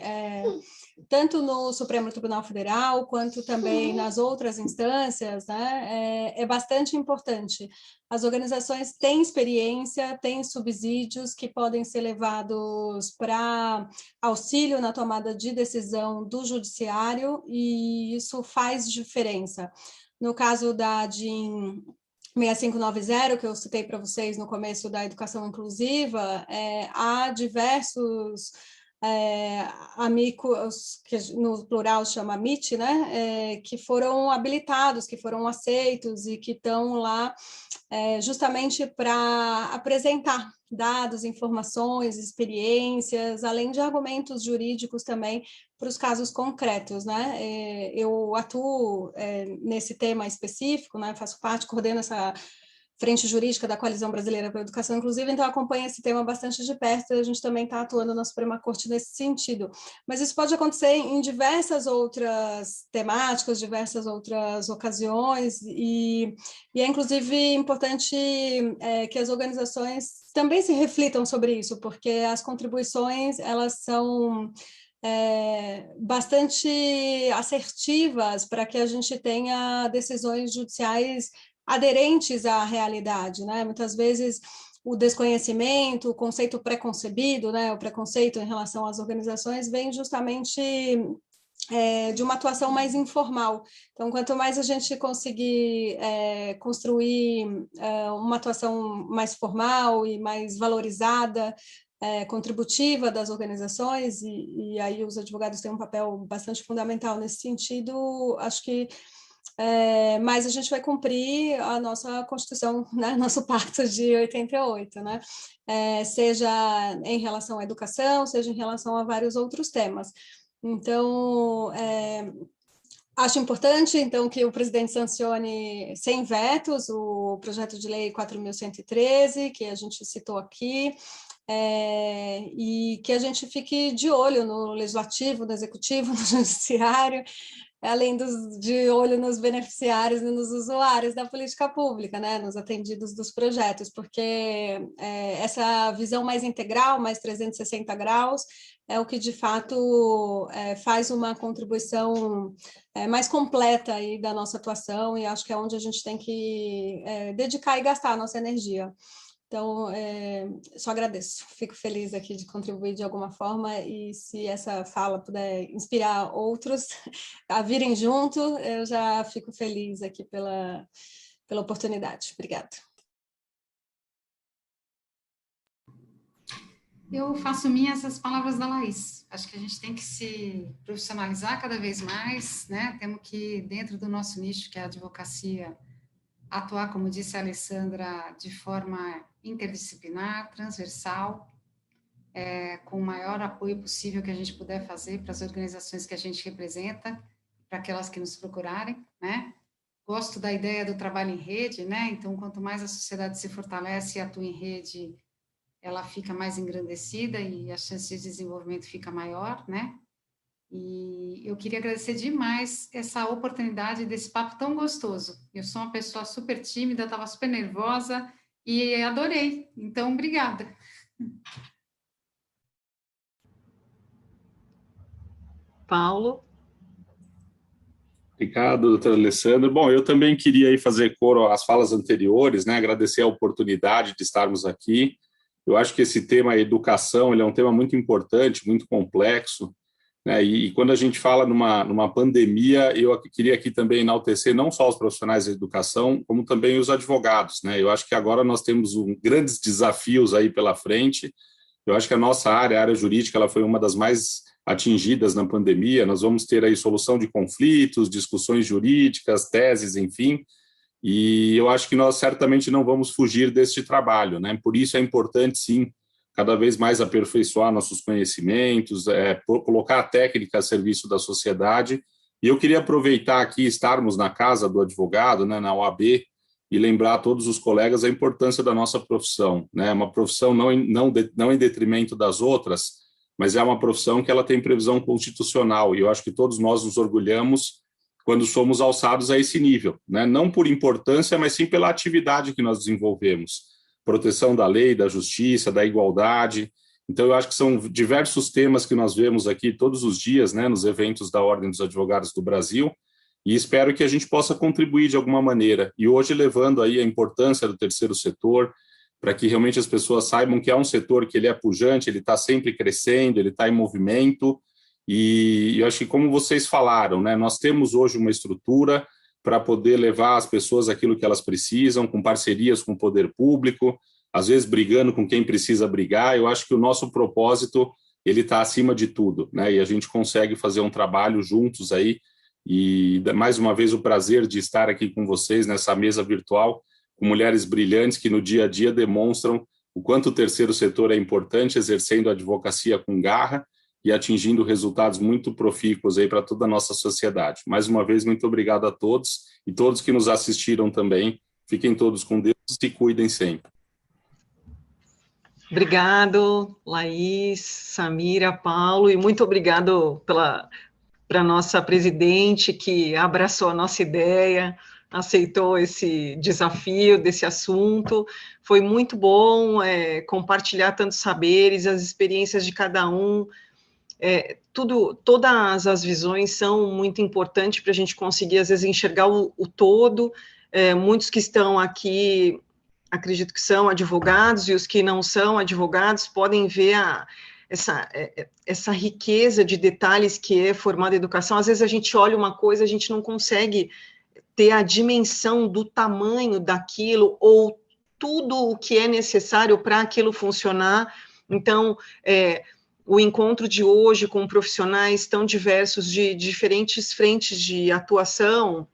tanto no Supremo Tribunal Federal, quanto também nas outras instâncias, né, é bastante importante. As organizações têm experiência, têm subsídios que podem ser levados para auxílio na tomada de decisão do judiciário, e isso faz diferença. No caso da DIN 6590, que eu citei para vocês no começo da educação inclusiva, há diversos amigos, que no plural chama MIT, né, que foram habilitados, que foram aceitos e que estão lá justamente para apresentar dados, informações, experiências, além de argumentos jurídicos também para os casos concretos, né? Eu atuo nesse tema específico, né? Faço parte, coordeno essa frente jurídica da Coalizão Brasileira para a Educação Inclusiva, então acompanho esse tema bastante de perto, e a gente também está atuando na Suprema Corte nesse sentido. Mas isso pode acontecer em diversas outras temáticas, diversas outras ocasiões, e é inclusive importante que as organizações também se reflitam sobre isso, porque as contribuições, elas são bastante assertivas para que a gente tenha decisões judiciais aderentes à realidade, né? Muitas vezes o desconhecimento, o conceito preconcebido, né? O preconceito em relação às organizações vem justamente de uma atuação mais informal. Então, quanto mais a gente conseguir construir uma atuação mais formal e mais valorizada, contributiva das organizações, e aí os advogados têm um papel bastante fundamental nesse sentido, acho que mas a gente vai cumprir a nossa Constituição, né, nosso Pacto de 88, né? Seja em relação à educação, seja em relação a vários outros temas. Então, acho importante, então, que o presidente sancione sem vetos o projeto de lei 4.113, que a gente citou aqui, e que a gente fique de olho no legislativo, no executivo, no judiciário, além de olho nos beneficiários e nos usuários da política pública, né, nos atendidos dos projetos, porque essa visão mais integral, mais 360 graus, é o que, de fato, faz uma contribuição mais completa aí da nossa atuação, e acho que é onde a gente tem que dedicar e gastar a nossa energia. Então, só agradeço, fico feliz aqui de contribuir de alguma forma, e se essa fala puder inspirar outros a virem junto, eu já fico feliz aqui pela oportunidade. Obrigada. Eu faço minhas as palavras da Laís. Acho que a gente tem que se profissionalizar cada vez mais, né? Temos que, dentro do nosso nicho, que é a advocacia, atuar, como disse a Alessandra, de forma interdisciplinar, transversal, com o maior apoio possível que a gente puder fazer para as organizações que a gente representa, para aquelas que nos procurarem, né? Gosto da ideia do trabalho em rede, né? Então, quanto mais a sociedade se fortalece e atua em rede, ela fica mais engrandecida e a chance de desenvolvimento fica maior, né? E eu queria agradecer demais essa oportunidade desse papo tão gostoso. Eu sou uma pessoa super tímida, estava super nervosa e adorei. Então, obrigada. Paulo? Obrigado, doutora Alessandra. Bom, eu também queria aí fazer coro às falas anteriores, né? Agradecer a oportunidade de estarmos aqui. Eu acho que esse tema, a educação, ele é um tema muito importante, muito complexo, né? E quando a gente fala numa pandemia, eu queria aqui também enaltecer não só os profissionais da educação, como também os advogados, né? Eu acho que agora nós temos grandes desafios aí pela frente. Eu acho que a nossa área, a área jurídica, ela foi uma das mais atingidas na pandemia. Nós vamos ter aí solução de conflitos, discussões jurídicas, teses, enfim, e eu acho que nós certamente não vamos fugir deste trabalho, né? Por isso é importante, sim, cada vez mais aperfeiçoar nossos conhecimentos, colocar a técnica a serviço da sociedade. E eu queria aproveitar aqui, estarmos na casa do advogado, né, na OAB, e lembrar a todos os colegas a importância da nossa profissão, né? Uma profissão não em detrimento das outras, mas é uma profissão que ela tem previsão constitucional, e eu acho que todos nós nos orgulhamos quando somos alçados a esse nível, né? Não por importância, mas sim pela atividade que nós desenvolvemos. Proteção da lei, da justiça, da igualdade. Então, eu acho que são diversos temas que nós vemos aqui todos os dias, né, nos eventos da Ordem dos Advogados do Brasil, e espero que a gente possa contribuir de alguma maneira. E hoje, levando aí a importância do terceiro setor, para que realmente as pessoas saibam que é um setor que ele é pujante, ele está sempre crescendo, ele está em movimento, e eu acho que, como vocês falaram, né, nós temos hoje uma estrutura para poder levar às pessoas aquilo que elas precisam, com parcerias com o poder público, às vezes brigando com quem precisa brigar. Eu acho que o nosso propósito, ele está acima de tudo, né, e a gente consegue fazer um trabalho juntos aí, e mais uma vez o prazer de estar aqui com vocês nessa mesa virtual, com mulheres brilhantes que no dia a dia demonstram o quanto o terceiro setor é importante, exercendo a advocacia com garra e atingindo resultados muito profícuos aí para toda a nossa sociedade. Mais uma vez, muito obrigado a todos e todos que nos assistiram também. Fiquem todos com Deus e se cuidem sempre. Obrigado, Laís, Samira, Paulo, e muito obrigado para a nossa presidente que abraçou a nossa ideia, aceitou esse desafio desse assunto. Foi muito bom compartilhar tantos saberes, as experiências de cada um. Todas as visões são muito importantes para a gente conseguir, às vezes, enxergar o todo. Muitos que estão aqui, acredito que são advogados, e os que não são advogados podem ver essa riqueza de detalhes que é formada a educação. Às vezes a gente olha uma coisa, a gente não consegue ter a dimensão do tamanho daquilo, ou tudo o que é necessário para aquilo funcionar. Então, o encontro de hoje com profissionais tão diversos de diferentes frentes de atuação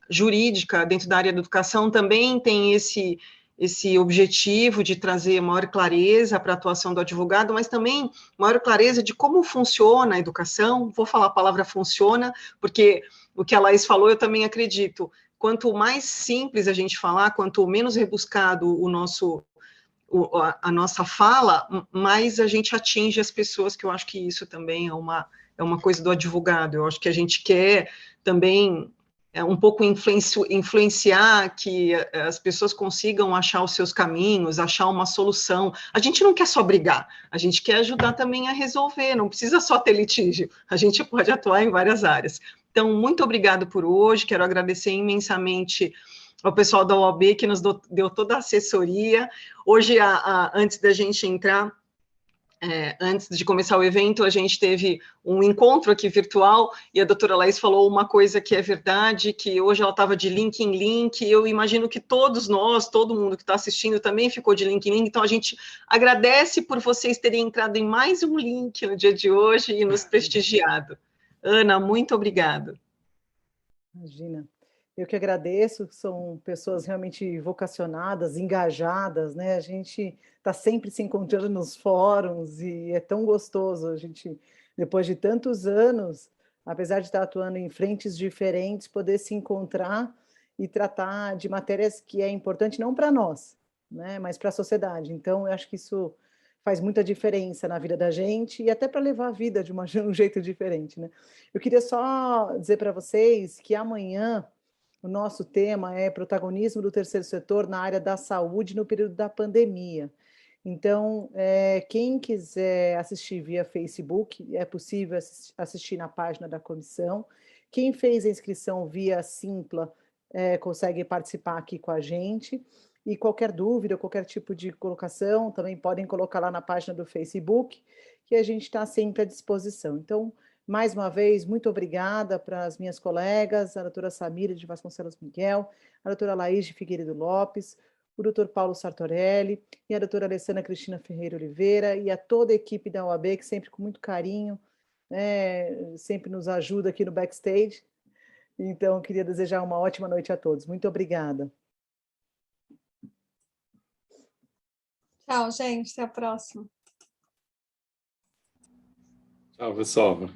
jurídica dentro da área da educação também tem esse objetivo de trazer maior clareza para a atuação do advogado, mas também maior clareza de como funciona a educação. Vou falar a palavra funciona, porque o que a Laís falou eu também acredito. Quanto mais simples a gente falar, quanto menos rebuscado a nossa fala, mais a gente atinge as pessoas, que eu acho que isso também é uma coisa do advogado. Eu acho que a gente quer também um pouco influenciar que as pessoas consigam achar os seus caminhos, achar uma solução. A gente não quer só brigar, a gente quer ajudar também a resolver, não precisa só ter litígio, a gente pode atuar em várias áreas. Então, muito obrigado por hoje, quero agradecer imensamente ao pessoal da OAB, que nos deu toda a assessoria. Hoje, antes da gente entrar, antes de começar o evento, a gente teve um encontro aqui virtual e a doutora Laís falou uma coisa que é verdade, que hoje ela estava de link em link. Eu imagino que todos nós, todo mundo que está assistindo também ficou de link em link, então a gente agradece por vocês terem entrado em mais um link no dia de hoje e nos prestigiado. Ana, muito obrigada. Imagina. Eu que agradeço, são pessoas realmente vocacionadas, engajadas, né? A gente está sempre se encontrando nos fóruns e é tão gostoso a gente, depois de tantos anos, apesar de estar atuando em frentes diferentes, poder se encontrar e tratar de matérias que é importante não para nós, né? Mas para a sociedade. Então, eu acho que isso faz muita diferença na vida da gente e até para levar a vida de um jeito diferente, né? Eu queria só dizer para vocês que amanhã o nosso tema é protagonismo do terceiro setor na área da saúde no período da pandemia. Então, quem quiser assistir via Facebook, é possível assistir na página da comissão. Quem fez a inscrição via Simpla consegue participar aqui com a gente. E qualquer dúvida, qualquer tipo de colocação, também podem colocar lá na página do Facebook, que a gente está sempre à disposição. Então, mais uma vez, muito obrigada para as minhas colegas, a doutora Samira de Vasconcelos Miguel, a doutora Laís de Figueiredo Lopes, o doutor Paulo Sartorelli e a doutora Alessandra Cristina Ferreira Oliveira e a toda a equipe da OAB, que sempre com muito carinho, sempre nos ajuda aqui no backstage. Então, queria desejar uma ótima noite a todos. Muito obrigada. Tchau, gente. Até a próxima. Tchau, pessoal.